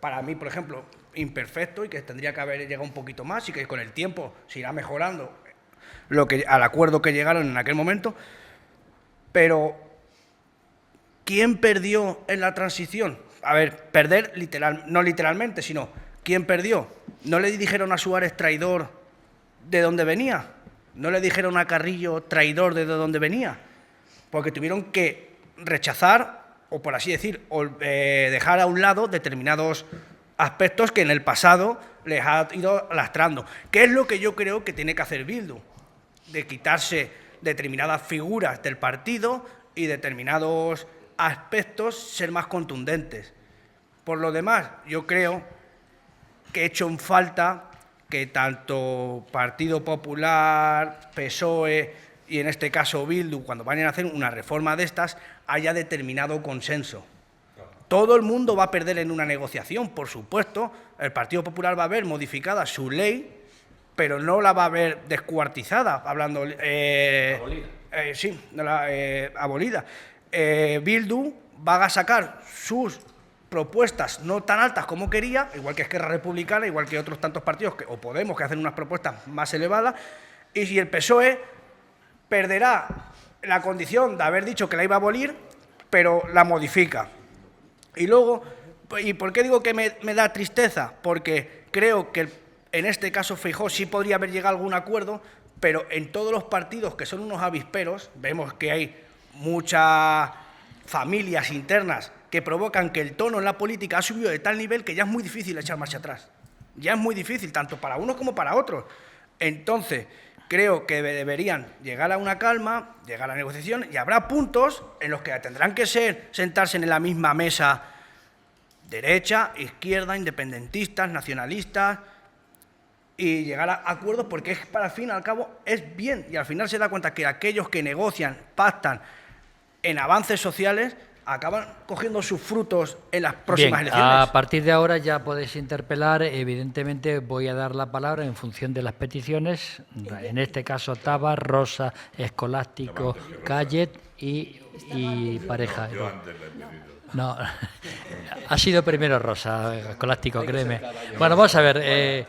para mí, por ejemplo, imperfecto y que tendría que haber llegado un poquito más y que con el tiempo se irá mejorando al acuerdo que llegaron en aquel momento. Pero, ¿quién perdió en la transición? A ver, perder no literalmente, sino ¿quién perdió? ¿No le dijeron a Suárez traidor de dónde venía? ¿No le dijeron a Carrillo traidor de dónde venía? Porque tuvieron que rechazar, o por así decir, dejar a un lado determinados aspectos que en el pasado les ha ido lastrando. ¿Qué es lo que yo creo que tiene que hacer Bildu? De quitarse determinadas figuras del partido y determinados aspectos ser más contundentes. Por lo demás, yo creo que he hecho en falta que tanto Partido Popular, PSOE y en este caso Bildu, cuando vayan a hacer una reforma de estas, haya determinado consenso. Todo el mundo va a perder en una negociación, por supuesto. El Partido Popular va a ver modificada su ley, pero no la va a ver descuartizada, hablando... abolida. Bildu va a sacar sus propuestas no tan altas como quería, igual que Esquerra Republicana, igual que otros tantos partidos, o Podemos, que hacen unas propuestas más elevadas, y si el PSOE perderá la condición de haber dicho que la iba a abolir, pero la modifica. Y luego, ¿y por qué digo que me da tristeza? Porque creo que en este caso Feijóo sí podría haber llegado a algún acuerdo, pero en todos los partidos que son unos avisperos, vemos que hay muchas familias internas que provocan que el tono en la política ha subido de tal nivel que ya es muy difícil echar marcha atrás. Ya es muy difícil, tanto para unos como para otros. Entonces, creo que deberían llegar a una calma, llegar a la negociación, y habrá puntos en los que tendrán que sentarse en la misma mesa derecha, izquierda, independentistas, nacionalistas, y llegar a acuerdos, porque es, para al fin y al cabo es bien, y al final se da cuenta que aquellos que negocian, pactan en avances sociales, acaban cogiendo sus frutos en las próximas elecciones. A partir de ahora ya podéis interpelar. Evidentemente voy a dar la palabra en función de las peticiones. En este caso Tabar, Rosa, Escolástico, Cayet y Pareja. Yo antes le he pedido. No, ha sido primero Rosa, Escolástico, créeme. Bueno, vamos a ver.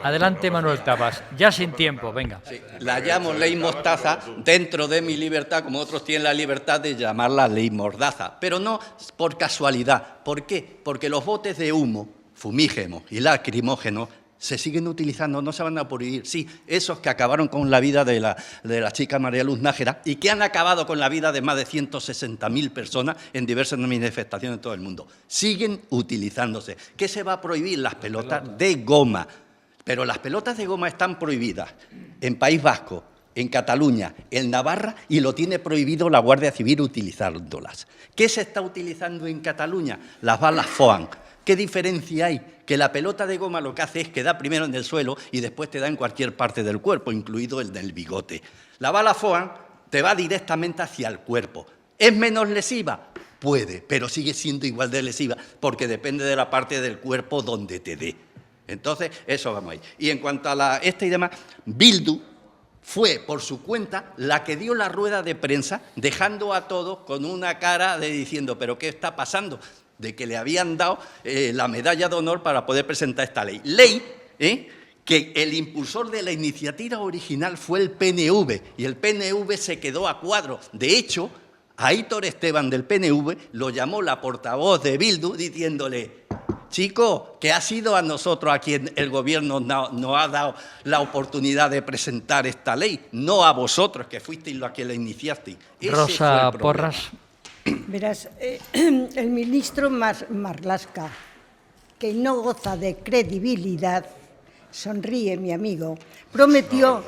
Adelante, Manuel Tabas. Ya sin tiempo, venga. Sí, la llamo ley mostaza dentro de mi libertad, como otros tienen la libertad de llamarla ley mordaza. Pero no por casualidad. ¿Por qué? Porque los botes de humo, fumígenos y lacrimógenos se siguen utilizando, no se van a prohibir. Sí, esos que acabaron con la vida de la chica María Luz Nájera y que han acabado con la vida de más de 160.000 personas en diversas manifestaciones en todo el mundo. Siguen utilizándose. ¿Qué se va a prohibir? Las pelotas de goma. Pero las pelotas de goma están prohibidas en País Vasco, en Cataluña, en Navarra, y lo tiene prohibido la Guardia Civil utilizándolas. ¿Qué se está utilizando en Cataluña? Las balas FOAN. ¿Qué diferencia hay? Que la pelota de goma lo que hace es que da primero en el suelo y después te da en cualquier parte del cuerpo, incluido el del bigote. La bala FOAN te va directamente hacia el cuerpo. ¿Es menos lesiva? Puede, pero sigue siendo igual de lesiva porque depende de la parte del cuerpo donde te dé. Entonces, eso vamos ahí. Y en cuanto a esta y demás, Bildu fue por su cuenta la que dio la rueda de prensa, dejando a todos con una cara de diciendo, ¿pero qué está pasando? De que le habían dado la medalla de honor para poder presentar esta ley. Ley que el impulsor de la iniciativa original fue el PNV, y el PNV se quedó a cuadros. De hecho, a Aitor Esteban del PNV lo llamó la portavoz de Bildu diciéndole, chico, que ha sido a nosotros a quien el gobierno nos ha dado la oportunidad de presentar esta ley, no a vosotros, que fuisteis los que la iniciasteis. Rosa Porras. Verás, el ministro Marlaska, que no goza de credibilidad, sonríe mi amigo, prometió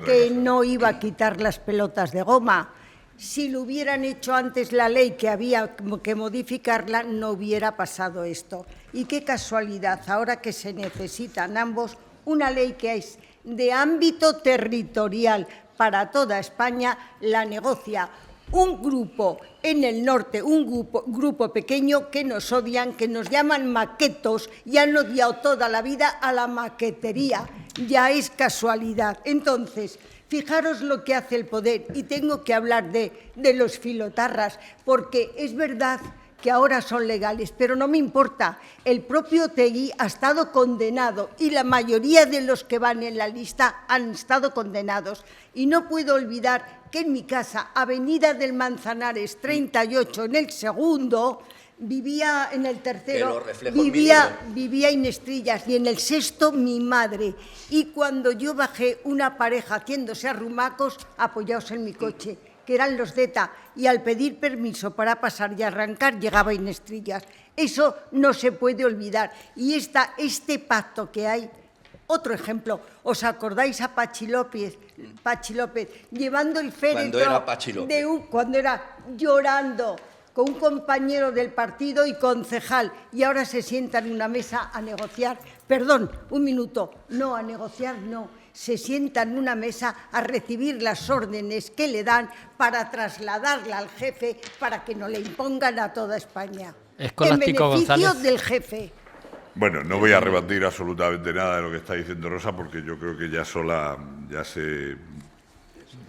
que no iba a quitar las pelotas de goma, Si lo hubieran hecho antes la ley, que había que modificarla, no hubiera pasado esto. Y qué casualidad, ahora que se necesitan ambos, una ley que es de ámbito territorial para toda España, la negocia un grupo en el norte, un grupo pequeño que nos odian, que nos llaman maquetos y han odiado toda la vida a la maquetería. Ya es casualidad. Entonces, fijaros lo que hace el poder, y tengo que hablar de los filotarras, porque es verdad que ahora son legales, pero no me importa. El propio Otegi ha estado condenado y la mayoría de los que van en la lista han estado condenados. Y no puedo olvidar que en mi casa, Avenida del Manzanares 38, en el segundo, vivía en el tercero, vivía Inestrillas, y en el sexto mi madre. Y cuando yo bajé, una pareja haciéndose arrumacos apoyados en mi coche, que eran los de ETA, y al pedir permiso para pasar y arrancar llegaba Inestrillas. Eso no se puede olvidar. Y este pacto que hay, otro ejemplo, ¿os acordáis a Pachi López llevando el féretro? Cuando era Pachi López. Cuando era llorando con un compañero del partido y concejal, y ahora se sienta en una mesa a negociar. Perdón, un minuto, no, a negociar no. Se sienta en una mesa a recibir las órdenes que le dan para trasladarla al jefe para que no le impongan a toda España. Escolástico en beneficio González. del jefe. Bueno, no voy a rebatir absolutamente nada de lo que está diciendo Rosa, porque yo creo que ya sola ya se...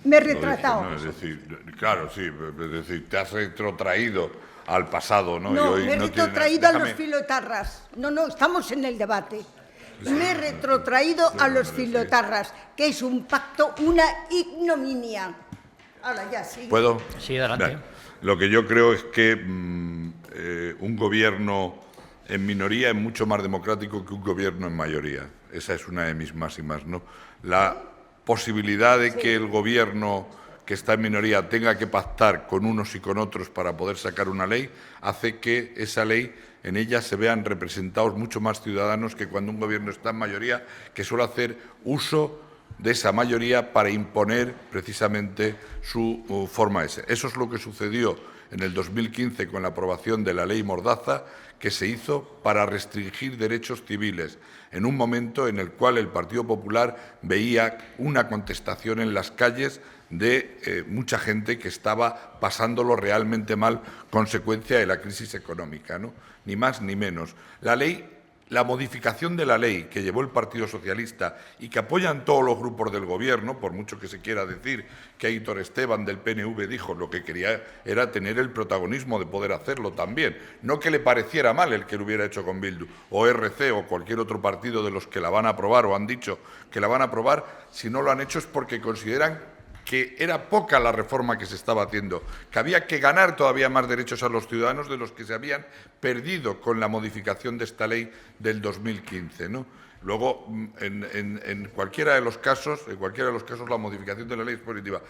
Me he lo dice, retratado. ¿no? Es decir, claro, sí, es decir, te has retrotraído al pasado, ¿no? No, Y hoy me he no tiene- retrotraído a los déjame- filotarras. No, estamos en el debate. Me he retrotraído a los filotarras, que es un pacto, una ignominia. Ahora ya, sí. ¿Puedo? Sí, adelante. Bien. Lo que yo creo es que un gobierno en minoría es mucho más democrático que un gobierno en mayoría. Esa es una de mis máximas, ¿no? La posibilidad de que el gobierno que está en minoría tenga que pactar con unos y con otros para poder sacar una ley hace que esa ley, en ella se vean representados mucho más ciudadanos que cuando un gobierno está en mayoría, que suele hacer uso de esa mayoría para imponer precisamente su forma de ser. Eso es lo que sucedió en el 2015 con la aprobación de la ley Mordaza, que se hizo para restringir derechos civiles, en un momento en el cual el Partido Popular veía una contestación en las calles de mucha gente que estaba pasándolo realmente mal, consecuencia de la crisis económica, ¿no? Ni más ni menos. La modificación de la ley que llevó el Partido Socialista y que apoyan todos los grupos del Gobierno, por mucho que se quiera decir que Aitor Esteban del PNV dijo lo que quería era tener el protagonismo de poder hacerlo también, no que le pareciera mal el que lo hubiera hecho con Bildu, o RC o cualquier otro partido de los que la van a aprobar o han dicho que la van a aprobar, si no lo han hecho es porque consideran que era poca la reforma que se estaba haciendo, que había que ganar todavía más derechos a los ciudadanos de los que se habían perdido con la modificación de esta ley del 2015, ¿no? Luego, en cualquiera de los casos, la modificación de la ley es positiva.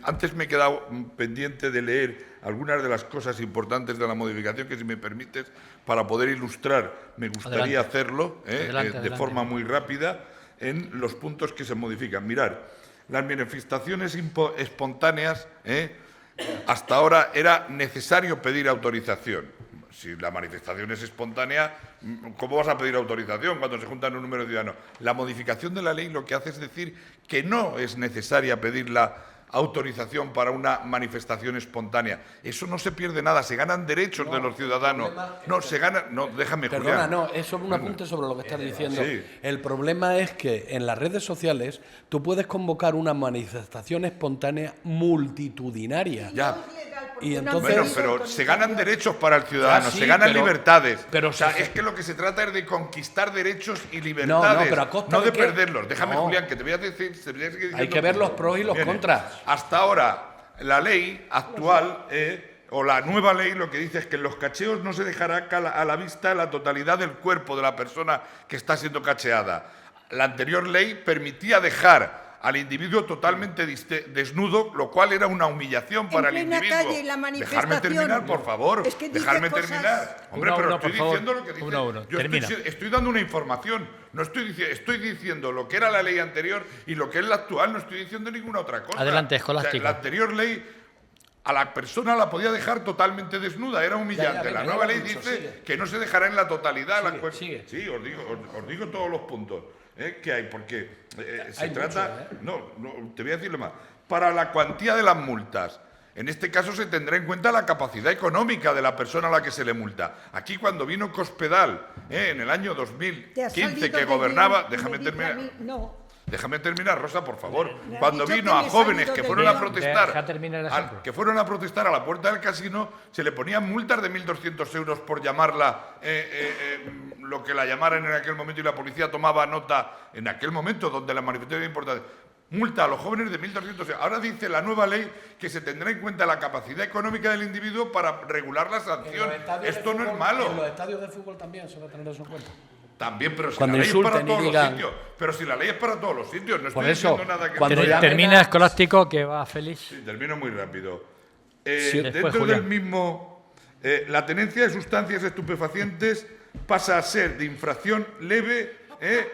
Antes me he quedado pendiente de leer algunas de las cosas importantes de la modificación que, si me permites, para poder ilustrar, me gustaría Adelante. hacerlo Adelante. de forma muy rápida en los puntos que se modifican. Mirad, las manifestaciones espontáneas, hasta ahora era necesario pedir autorización. Si la manifestación es espontánea, ¿cómo vas a pedir autorización cuando se juntan un número de ciudadanos? La modificación de la ley lo que hace es decir que no es necesaria pedir la autorización para una manifestación espontánea. Eso no se pierde nada, se ganan derechos de los ciudadanos. No, se ganan... No, déjame, Perdona, Julián. no, es sobre un apunte sobre lo que estás diciendo. Sí. El problema es que en las redes sociales tú puedes convocar una manifestación espontánea multitudinaria. Ya. Y entonces... Bueno, pero se ganan derechos para el ciudadano, Ah, sí, se ganan pero- libertades. pero o sea, se- es que lo que se trata es de conquistar derechos y libertades, pero ¿a costa no de de qué? perderlos. Déjame, No. Julián, que te voy a decir... Hay que ver los pros y los contras. Hasta ahora, la ley actual... o la nueva ley lo que dice es que en los cacheos no se dejará a la vista la totalidad del cuerpo de la persona que está siendo cacheada. La anterior ley permitía dejar al individuo totalmente desnudo, lo cual era una humillación para el plena individuo. calle, la Dejarme manifestación. terminar, por favor. Es que dice Dejarme cosas- terminar. Hombre, Uno a pero uno, estoy por favor. diciendo lo que dice. Uno a uno. Yo Termina. estoy dando una información. No estoy diciendo lo que era la ley anterior y lo que es la actual. No estoy diciendo ninguna otra cosa. Adelante, O sea, Escolástico. la anterior ley a la persona la podía dejar totalmente desnuda, era humillante. La nueva ley dice que no se dejará en la totalidad. Sigue. Sí, os digo todos los puntos que hay, porque se trata... No, te voy a decirlo más. Para la cuantía de las multas, en este caso se tendrá en cuenta la capacidad económica de la persona a la que se le multa. Aquí cuando vino Cospedal, en el año 2015, que gobernaba... Déjame terminar, Rosa, por favor. Cuando vino a jóvenes que fueron a protestar, a la puerta del casino, se le ponían multas de 1.200 euros por llamarla lo que la llamaran en aquel momento, y la policía tomaba nota en aquel momento donde la manifestación era importante. Multa a los jóvenes de 1.200 euros. Ahora dice la nueva ley que se tendrá en cuenta la capacidad económica del individuo para regular la sanción. Esto no es malo. En los estadios de fútbol también se va a tener eso en cuenta. También, pero si cuando la ley es para insulten y todos digan... los sitios. Pero si la ley es para todos los sitios, no Por estoy eso, diciendo nada que... cuando Termina Escolástico, que va feliz. Sí, termino muy rápido. después, Dentro Julián. del mismo, la tenencia de sustancias estupefacientes pasa a ser de infracción leve,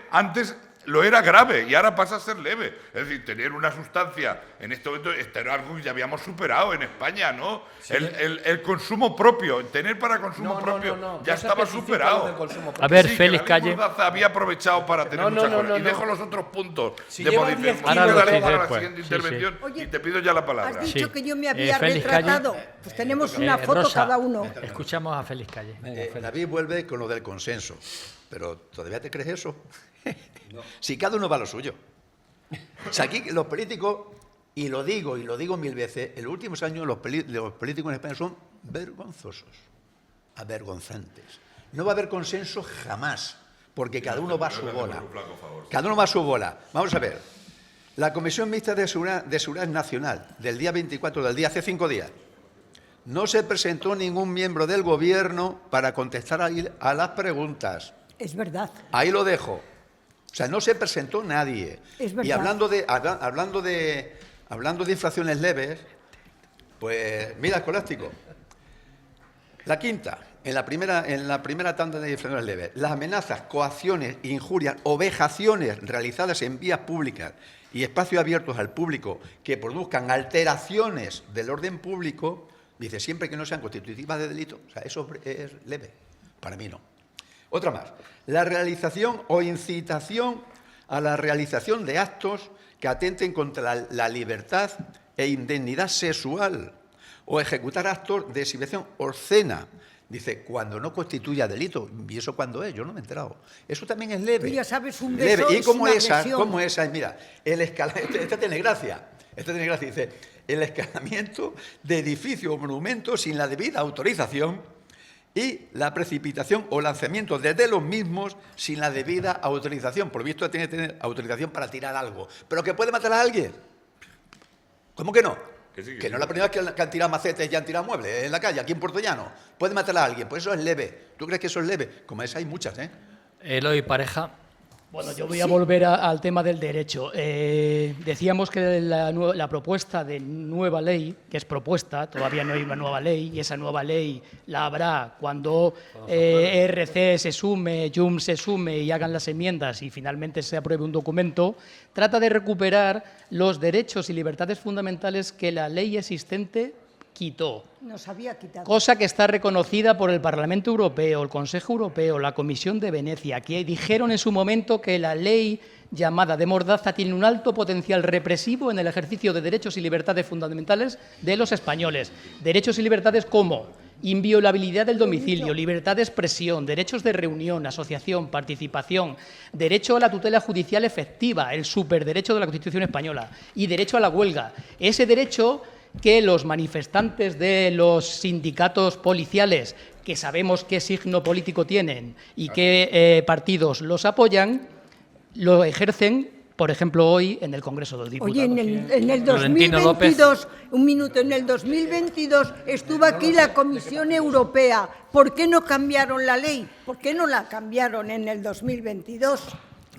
antes lo era grave y ahora pasa a ser leve. Es decir, tener una sustancia en este momento, esto era algo que ya habíamos superado en España, ¿no? Sí. El consumo propio, tener para consumo propio, ya estaba superado. A ver, Sí, Félix que la ley Calle. Mordaza había aprovechado para tener muchas cosas. Y dejo los otros puntos de modificación. Ahora lo la ley dices para la después. siguiente Sí, intervención sí. y te pido ya la palabra. Has dicho Sí. que yo me había Félix Calle. retratado. Pues tenemos una foto Rosa, cada uno. Escuchamos a Félix Calle. David vuelve con lo del consenso. Pero ¿todavía te crees eso? Si cada uno va a lo suyo. O sea, aquí los políticos, y lo digo mil veces, en los últimos años los políticos en España son vergonzosos, avergonzantes. No va a haber consenso jamás, porque cada uno va a su bola. Cada uno va a su bola. Vamos a ver. La Comisión Mixta de Seguridad Nacional, del día 24 del día, hace 5 días, no se presentó ningún miembro del Gobierno para contestar a las preguntas. Es verdad. Ahí lo dejo. O sea, no se presentó nadie. Es verdad. Y hablando de infracciones leves, pues mira, Escolástico. La quinta, en la primera tanda de infracciones leves, las amenazas, coacciones, injurias o vejaciones realizadas en vías públicas y espacios abiertos al público que produzcan alteraciones del orden público, dice, siempre que no sean constitutivas de delito. O sea, eso es leve. Para mí no. Otra más. La realización o incitación a la realización de actos que atenten contra la libertad e indemnidad sexual o ejecutar actos de exhibición obscena. Dice, cuando no constituya delito. ¿Y eso cuándo es? Yo no me he enterado. Eso también es leve. Tú ya sabes, un leve. beso Y es como una esa, agresión. mira, este tiene gracia. Este tiene gracia. Dice, el escalamiento de edificios o monumentos sin la debida autorización y la precipitación o lanzamiento desde los mismos sin la debida autorización. Por visto tiene que tener autorización para tirar algo. ¿Pero que puede matar a alguien? ¿Cómo que no? Que no es la primera vez que han tirado macetes y han tirado muebles en la calle, aquí en Puerto Llano. Puede matar a alguien, pues eso es leve. ¿Tú crees que eso es leve? Como esa hay muchas, ¿eh? Eloy Pareja. Bueno, yo voy a volver al tema del derecho. Decíamos que la propuesta de nueva ley, que es propuesta, todavía no hay una nueva ley, y esa nueva ley la habrá cuando ERC se sume, JUM se sume y hagan las enmiendas y finalmente se apruebe un documento, trata de recuperar los derechos y libertades fundamentales que la ley existente quitó. Nos había quitado. Cosa que está reconocida por el Parlamento Europeo, el Consejo Europeo, la Comisión de Venecia, que dijeron en su momento que la ley llamada de Mordaza tiene un alto potencial represivo en el ejercicio de derechos y libertades fundamentales de los españoles. Derechos y libertades como inviolabilidad del domicilio, libertad de expresión, derechos de reunión, asociación, participación, derecho a la tutela judicial efectiva, el superderecho de la Constitución española, y derecho a la huelga. Ese derecho que los manifestantes de los sindicatos policiales, que sabemos qué signo político tienen y qué partidos los apoyan, lo ejercen, por ejemplo, hoy en el Congreso de los Diputados. Oye, en el 2022, un minuto, en el 2022 estuvo aquí la Comisión Europea. ¿Por qué no cambiaron la ley? ¿Por qué no la cambiaron en el 2022?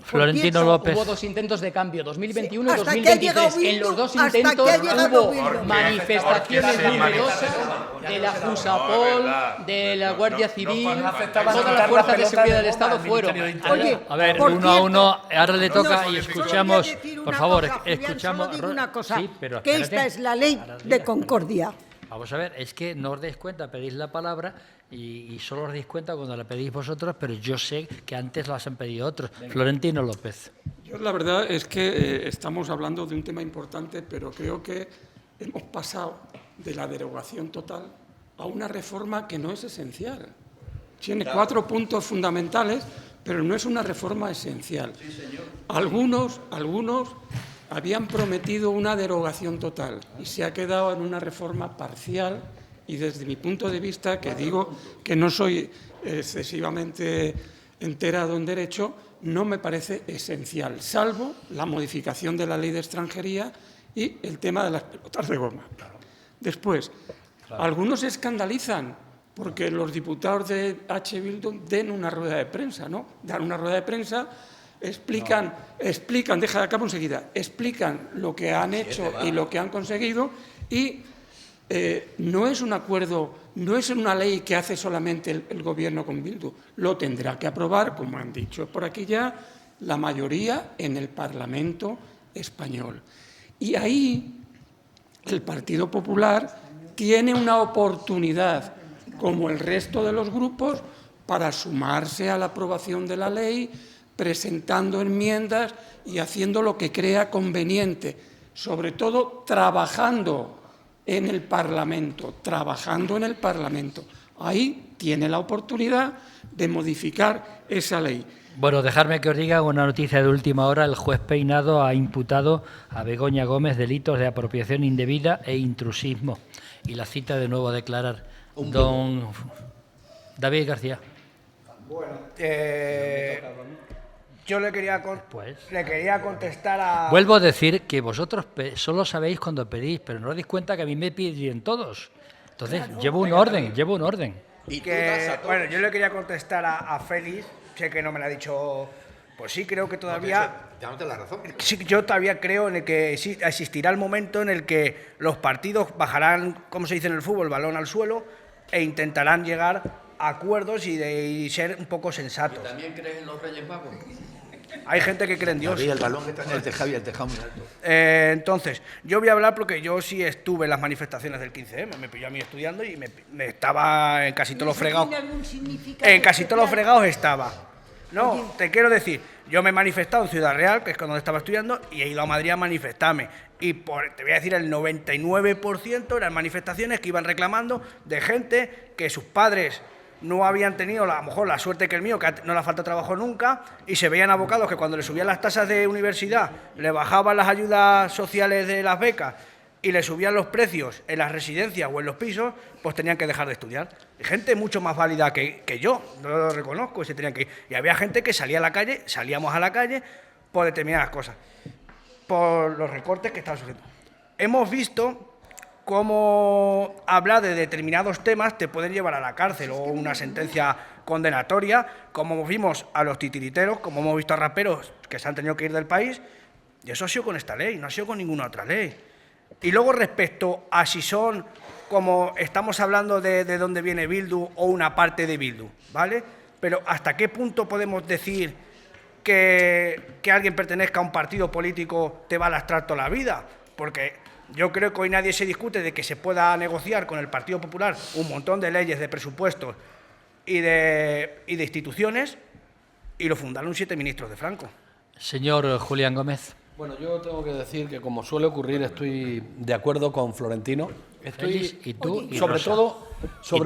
Florentino López. Hubo dos intentos de cambio, 2021 y Hasta que ha 2023. llegado Bildu, En los dos hasta intentos que ha llegado hubo Bildu. manifestaciones numerosas de la Jusapol, de la Guardia Civil, todas las fuerzas de seguridad del Estado fueron. Oye, A ver, por uno a cierto, uno, ahora le toca no, y solo escuchamos, voy a decir por una favor, cosa, Julián, escuchamos. solo digo una cosa, Sí, pero que espérate. esta es la ley de concordia. Vamos a ver, es que no os dais cuenta, pedís la palabra y solo os dais cuenta cuando la pedís vosotros, pero yo sé que antes las han pedido otros. Florentino López. Yo la verdad es que estamos hablando de un tema importante, pero creo que hemos pasado de la derogación total a una reforma que no es esencial. Tiene 4 puntos fundamentales, pero no es una reforma esencial. Sí, señor. Algunos habían prometido una derogación total y se ha quedado en una reforma parcial y desde mi punto de vista, que digo que no soy excesivamente enterado en derecho, no me parece esencial, salvo la modificación de la ley de extranjería y el tema de las pelotas de goma. Después, algunos se escandalizan porque los diputados de H. Bildu den una rueda de prensa, ¿no? Dan una rueda de prensa, explican, deja de acabo enseguida, explican lo que han hecho y lo que han conseguido y no es un acuerdo, no es una ley que hace solamente el Gobierno con Bildu, lo tendrá que aprobar, como han dicho por aquí ya, la mayoría en el Parlamento español. Y ahí el Partido Popular tiene una oportunidad, como el resto de los grupos, para sumarse a la aprobación de la ley, presentando enmiendas y haciendo lo que crea conveniente, sobre todo trabajando en el Parlamento, Ahí tiene la oportunidad de modificar esa ley. Bueno, dejadme que os diga una noticia de última hora. El juez Peinado ha imputado a Begoña Gómez delitos de apropiación indebida e intrusismo. Y la cita de nuevo a declarar. Don David García. Bueno, yo le quería contestar a... Vuelvo a decir que vosotros solo sabéis cuando pedís, pero no os dais cuenta que a mí me piden todos. Entonces, llevo un orden. Y Bueno, yo le quería contestar a Félix, sé que no me lo ha dicho, pues sí, creo que todavía... Ya no te la razón. Sí, yo todavía creo en el que existirá el momento en el que los partidos bajarán, como se dice en el fútbol, el balón al suelo e intentarán llegar a acuerdos y ser un poco sensatos. ¿También crees en los Reyes Magos? Hay gente que cree en Dios. El balón que está en el tejado y el tejado muy alto. Entonces, yo voy a hablar porque yo sí estuve en las manifestaciones del 15M, me pilló a mí estudiando y me estaba en casi todos los fregados. En casi todos los fregados estaba. No, te quiero decir, yo me he manifestado en Ciudad Real, que es cuando estaba estudiando, y he ido a Madrid a manifestarme. Y te voy a decir, el 99% eran manifestaciones que iban reclamando de gente que sus padres no habían tenido a lo mejor la suerte que el mío, que no le falta trabajo nunca, y se veían abocados que cuando le subían las tasas de universidad, le bajaban las ayudas sociales de las becas y le subían los precios en las residencias o en los pisos, pues tenían que dejar de estudiar. Y gente mucho más válida que yo, no lo reconozco, y se tenían que ir. Y había gente que salía a la calle, salíamos a la calle por determinadas cosas, por los recortes que estaban sucediendo. Hemos visto cómo hablar de determinados temas te pueden llevar a la cárcel o una sentencia condenatoria, como vimos a los titiriteros, como hemos visto a raperos que se han tenido que ir del país, y eso ha sido con esta ley, no ha sido con ninguna otra ley. Y luego respecto a si son, como estamos hablando de dónde viene Bildu o una parte de Bildu, ¿vale? Pero ¿hasta qué punto podemos decir que alguien pertenezca a un partido político te va a lastrar toda la vida? Porque yo creo que hoy nadie se discute de que se pueda negociar con el Partido Popular un montón de leyes, de presupuestos y de instituciones, y lo fundaron 7 ministros de Franco. Señor Julián Gómez. Bueno, yo tengo que decir que, como suele ocurrir, estoy de acuerdo con Florentino. Félix, y tú, y sobre Rosa. todo,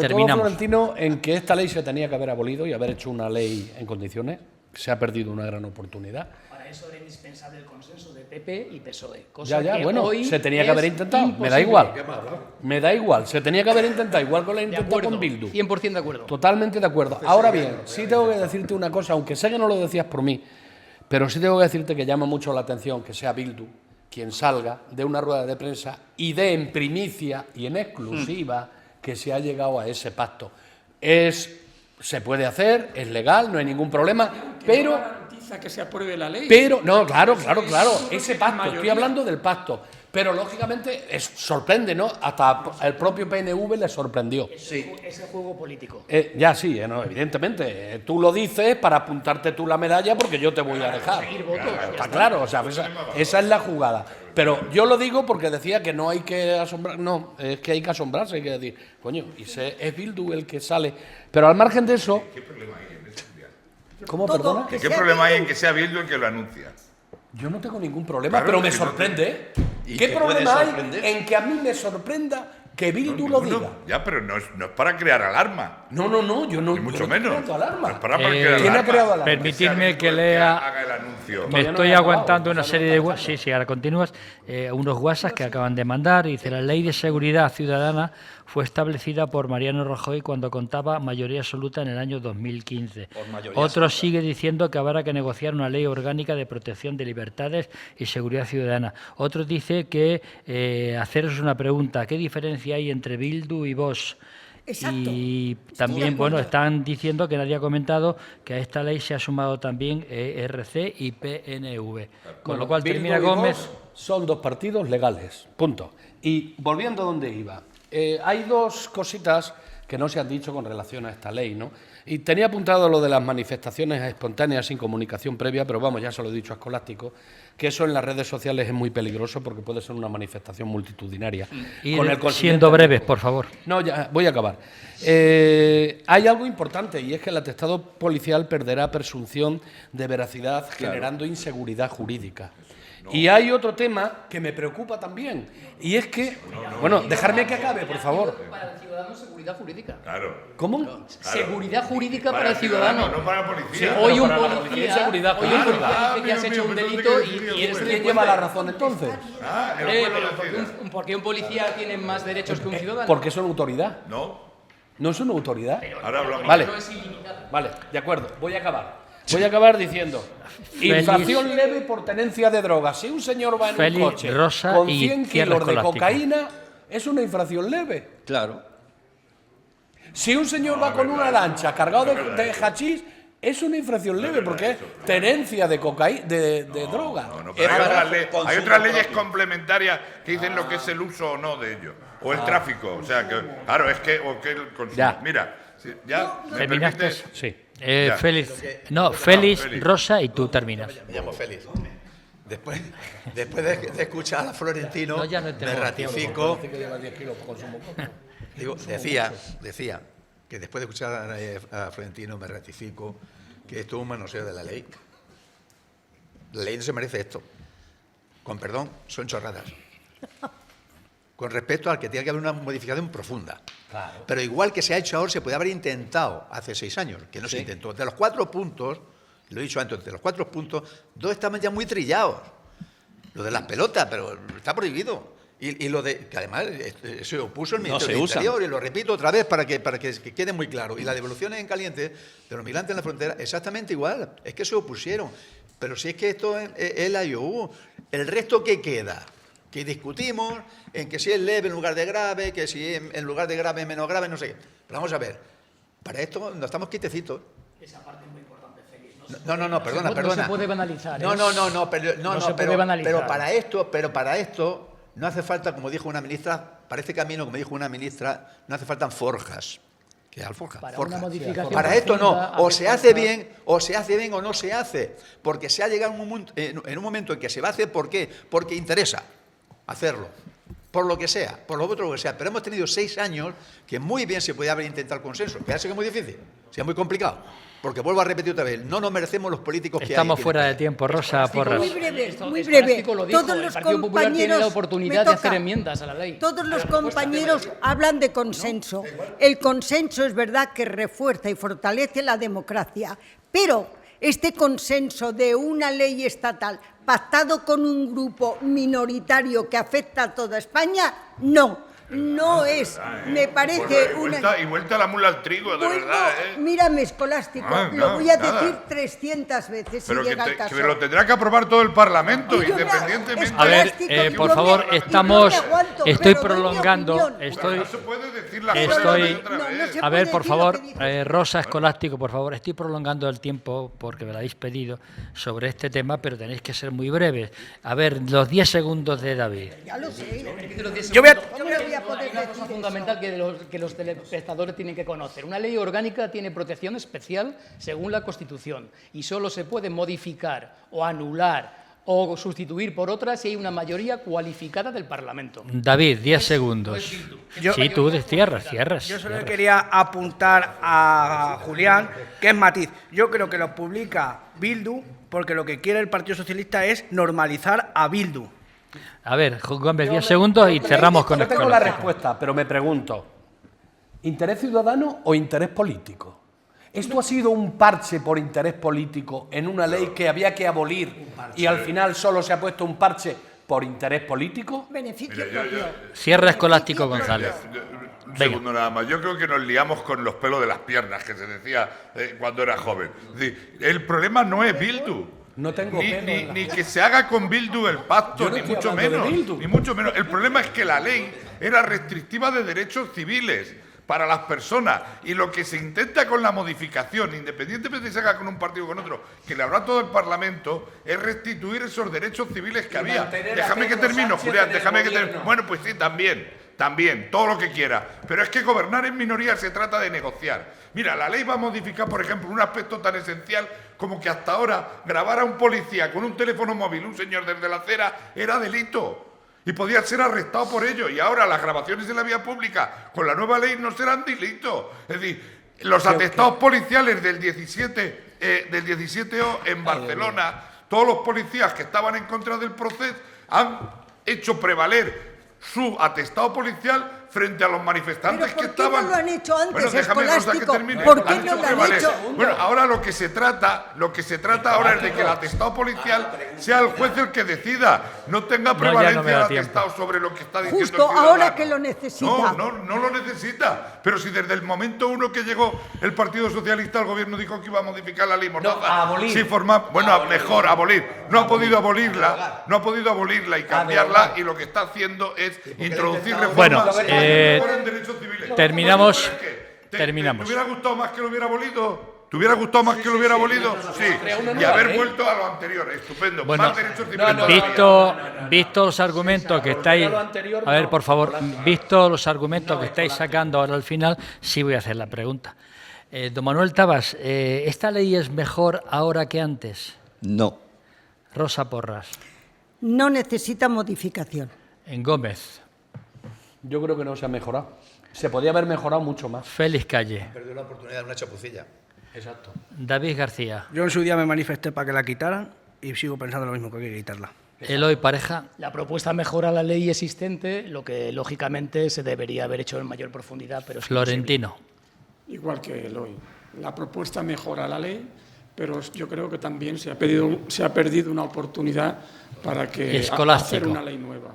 terminamos. Florentino, en que esta ley se tenía que haber abolido y haber hecho una ley en condiciones. Se ha perdido una gran oportunidad. Para eso era indispensable el consenso de PP y PSOE. Cosa que bueno, hoy se tenía que haber es intentado. imposible. Me da igual, se tenía que haber intentado, igual que lo intentó con Bildu. 100% de acuerdo. Totalmente de acuerdo. Ahora bien, sí tengo que decirte una cosa, aunque sé que no lo decías por mí, pero sí tengo que decirte que llama mucho la atención que sea Bildu quien salga de una rueda de prensa y dé en primicia y en exclusiva que se ha llegado a ese pacto. Se puede hacer, es legal, no hay ningún problema, pero... ¿No garantiza que se apruebe la ley? Pero, no, claro, ese pacto, estoy hablando del pacto. Pero lógicamente sorprende, ¿no? Hasta el propio PNV le sorprendió. Ese juego político. Ya sí, no, evidentemente. Tú lo dices para apuntarte tú la medalla porque yo te voy a dejar. Está claro, o sea, esa es la jugada. Pero yo lo digo porque decía que no hay que asombrar, no, es que hay que asombrarse, hay que decir, coño, y es Bildu el que sale. Pero al margen de eso... ¿Qué problema hay en eso? ¿Cómo, perdona? ¿Qué problema hay en que sea Bildu el que lo anuncia? Yo no tengo ningún problema, Claro, pero me que no sorprende. ¿Y ¿Qué qué puede problema hay sorprender? en que a mí me sorprenda que Bildu lo diga? Ya, pero no es para crear alarma. No, yo no. Ni mucho yo no he menos. creado alarma. No es para crear alarma. ¿Quién ha creado alarma? Permitidme que Bildu el lea... haga el anuncio. Me Todavía no estoy he acabado, aguantando una todavía serie no de... he acabado. Sí, ahora continúas. Unos WhatsApp que acaban de mandar. Dice, la Ley de Seguridad Ciudadana fue establecida por Mariano Rajoy cuando contaba mayoría absoluta en el año 2015. Otro sigue diciendo que habrá que negociar una ley orgánica de protección de libertades y seguridad ciudadana. Otro dice que haceros una pregunta, ¿qué diferencia hay entre Bildu y Vox? Exacto. Y también, bueno, están diciendo que nadie ha comentado que a esta ley se ha sumado también ERC y PNV. Con lo cual Bildu termina y Gómez... Vox son dos partidos legales, punto. Y volviendo a donde iba, hay dos cositas que no se han dicho con relación a esta ley, ¿no? Y tenía apuntado lo de las manifestaciones espontáneas sin comunicación previa, pero vamos, ya se lo he dicho a Escolástico, que eso en las redes sociales es muy peligroso porque puede ser una manifestación multitudinaria. Ir con el siendo consiguiente- breves, por favor. No, ya voy a acabar. Hay algo importante y es que el atestado policial perderá presunción de veracidad, generando inseguridad jurídica. Y hay otro tema que me preocupa también, y es que... Bueno, dejarme que acabe, por favor. Para el ciudadano, seguridad jurídica. Claro. ¿Cómo? Seguridad jurídica para el ciudadano. No para la policía. Hoy un para la policía policía, y seguridad, hoy un claro. policía dice que has hecho un delito y eres ¿Quién lleva la razón entonces? Pero ¿por qué un policía tiene más derechos que un ciudadano? Porque son autoridad. No. ¿No es una autoridad? Ahora hablamos. Vale. No es ilimitado. Vale, de acuerdo, voy a acabar. Voy a acabar diciendo, infracción leve por tenencia de drogas. Si un señor va en Félix, un coche Rosa con y 100 Tierra kilos de Escolástica. cocaína, es una infracción leve. Claro. Si un señor va con una lancha cargado de hachís, es una infracción leve porque es tenencia de cocaína, de droga. No, pero hay otras leyes complementarias que dicen lo que es el uso o no de ello. O el tráfico. O sea, que, claro, es que... O que el consumo. Ya. Mira, ya... ¿me ¿Terminaste? permites? Sí. Ya. Félix, no, Félix, Félix. Rosa y tú terminas. Me llamo Félix. Después de escuchar a Florentino, No, ya no me tenemos ratifico. Parece que lleva 10 kilos de consumo propio. Digo, decía que después de escuchar a Florentino me ratifico que esto es un manoseo de la ley. La ley no se merece esto. Con perdón, son chorradas. Con respecto al que tiene que haber una modificación profunda. Claro. Pero igual que se ha hecho ahora, se puede haber intentado hace 6 años, que no se intentó. De los 4 puntos, lo he dicho antes, de los 4 puntos, 2 estaban ya muy trillados. Lo de las pelotas, pero está prohibido. Y lo de, que además se opuso el Ministerio del Interior, y lo repito otra vez para que quede muy claro. Y las devoluciones en caliente de los migrantes en la frontera, exactamente igual. Es que se opusieron. Pero si es que esto es la IOU, el resto ¿qué queda? Que discutimos en que si es leve en lugar de grave, que si en lugar de grave es menos grave, no sé qué. Pero vamos a ver, para esto no estamos quietecitos. Esa parte es muy importante, Félix. No, perdona. No se puede banalizar. No, pero para esto no hace falta, como dijo una ministra, parece camino, como dijo una ministra, no hace falta forjas. ¿Qué es alforja? Para Forja. una modificación Para esto no, profunda o hace se hace falta- bien o no se hace, porque se ha llegado en un momento en que se va a hacer, ¿por qué? Porque interesa hacerlo, por lo que sea, por lo otro que sea, pero hemos tenido 6 años que muy bien se podía haber intentado el consenso, que hace que es muy difícil, sea muy complicado, porque vuelvo a repetir otra vez, no nos merecemos los políticos que hay. Estamos fuera de tiempo, Rosa Porras. Muy breve, muy Esto breve. Escolástico lo dijo, Todos el los Partido Popular tiene la compañeros oportunidad me de hacer toca. enmiendas a la ley. Todos los compañeros hablan de consenso. El consenso es verdad que refuerza y fortalece la democracia, pero este consenso de una ley estatal pactado con un grupo minoritario que afecta a toda España, no. no es, me parece una... Y vuelta la mula al trigo, de Bueno, verdad, ¿eh? mírame, Escolástico, lo voy a decir 300 veces si Pero llega el caso. que lo tendrá que aprobar todo el Parlamento, Y yo independientemente. A ver, Escolástico, por yo favor, me- estamos... yo no me aguanto, Estoy pero doy mi prolongando, opinión. estoy... No se puede decir la Estoy- cosa una y otra No, vez. no se A ver, puede por decir lo favor, que dijo. Rosa Escolástico, por favor, estoy prolongando el tiempo porque me lo habéis pedido sobre este tema, pero tenéis que ser muy breves. A ver, los 10 segundos de David. Ya lo sé. Yo voy a... ¿Cómo le voy a poder Hay una decir cosa eso? fundamental que los telespectadores tienen que conocer. Una ley orgánica tiene protección especial según la Constitución y solo se puede modificar o anular o sustituir por otra si hay una mayoría cualificada del Parlamento. David, 10 segundos. Sí, tú cierras. Yo solo quería apuntar a Julián, que es matiz. Yo creo que lo publica Bildu porque lo que quiere el Partido Socialista es normalizar a Bildu. A ver, Gómez, 10 segundos y cerramos con Yo tengo la Escolástico. respuesta, pero me pregunto, ¿interés ciudadano o interés político? ¿Esto ha sido un parche por interés político en una ley que había que abolir y al final solo se ha puesto un parche por interés político? Beneficio propio. Cierra Escolástico González. Un segundo nada más. Yo creo que nos liamos con los pelos de las piernas, que se decía cuando era joven. Es decir, el problema no es Bildu. No tengo pelo. Ni que se haga con Bildu el pacto, Yo no ni estoy mucho hablando de menos. Bildu. Ni mucho menos. El problema es que la ley era restrictiva de derechos civiles para las personas. Y lo que se intenta con la modificación, independientemente de si se haga con un partido o con otro, que le habrá todo el Parlamento, es restituir esos derechos civiles que había. mantener Déjame a que Pedro termino, Sánchez Julián, en el déjame que gobierno. termine. Bueno, pues sí, también, todo lo que quiera. Pero es que gobernar en minoría se trata de negociar. Mira, la ley va a modificar, por ejemplo, un aspecto tan esencial como que hasta ahora grabar a un policía con un teléfono móvil, un señor desde la acera, era delito. Y podía ser arrestado por ello. Y ahora las grabaciones en la vía pública con la nueva ley no serán delito. Es decir, los atestados policiales del 17O en Barcelona, todos los policías que estaban en contra del proceso han hecho prevaler su atestado policial frente a los manifestantes ¿Pero por que qué estaban... no lo han hecho antes, Bueno, déjame, Rosa, que Escolástico? termine. ¿Por qué Han no lo han prevaler. hecho? Bueno, ahora lo que se trata ahora es de que el atestado policial sea el juez el que decida, no tenga ya no prevalencia me da el tiempo. atestado sobre lo que está diciendo Justo el ciudadano. ahora que lo necesita. No lo necesita. Pero si desde el momento uno que llegó el Partido Socialista al gobierno dijo que iba a modificar la ley Mordaza. No, a abolir. Sí, mejor, abolir. No ha podido abolirla y cambiarla, y lo que está haciendo es introducir reformas Bueno, que mejoren derechos civiles. terminamos. Pero es que, Terminamos. ¿Te hubiera gustado más que lo hubiera abolido? ¿Te hubiera gustado más que lo hubiera abolido? Sí. Y haber vuelto a lo anterior. Estupendo. Bueno, Más derechos civiles todavía. visto los argumentos que estáis... A ver, por favor, visto los argumentos que estáis sacando ahora al final, sí voy a hacer la pregunta. Don Manuel Tabas, ¿esta ley es mejor ahora que antes? No. Rosa Porras. No necesita modificación. En Gómez. Yo creo que no se ha mejorado. Se podía haber mejorado mucho más. Félix Calle. Perdió la oportunidad de una chapucilla. Exacto. David García. Yo en su día me manifesté para que la quitaran y sigo pensando lo mismo, que hay que quitarla. Eloy Pareja. La propuesta mejora la ley existente, lo que lógicamente se debería haber hecho en mayor profundidad, pero es Florentino. Igual que Eloy. La propuesta mejora la ley, pero yo creo que también se ha perdido una oportunidad para que Escolástico. hacer una ley nueva.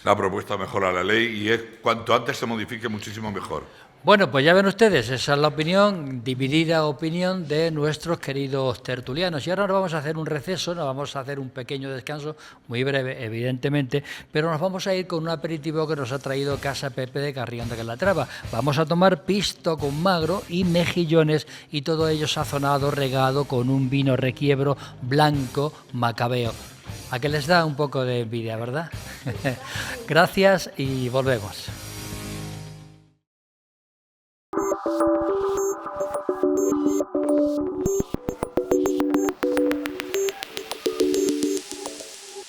La propuesta mejora la ley y es cuanto antes se modifique muchísimo mejor. Bueno, pues ya ven ustedes, esa es la opinión, dividida opinión de nuestros queridos tertulianos. Y ahora nos vamos a hacer un receso, nos vamos a hacer un pequeño descanso, muy breve, evidentemente, pero nos vamos a ir con un aperitivo que nos ha traído Casa Pepe de Carrión de Calatrava. Vamos a tomar pisto con magro y mejillones y todo ello sazonado, regado con un vino requiebro blanco macabeo. A que les da un poco de envidia, ¿verdad? Gracias y volvemos.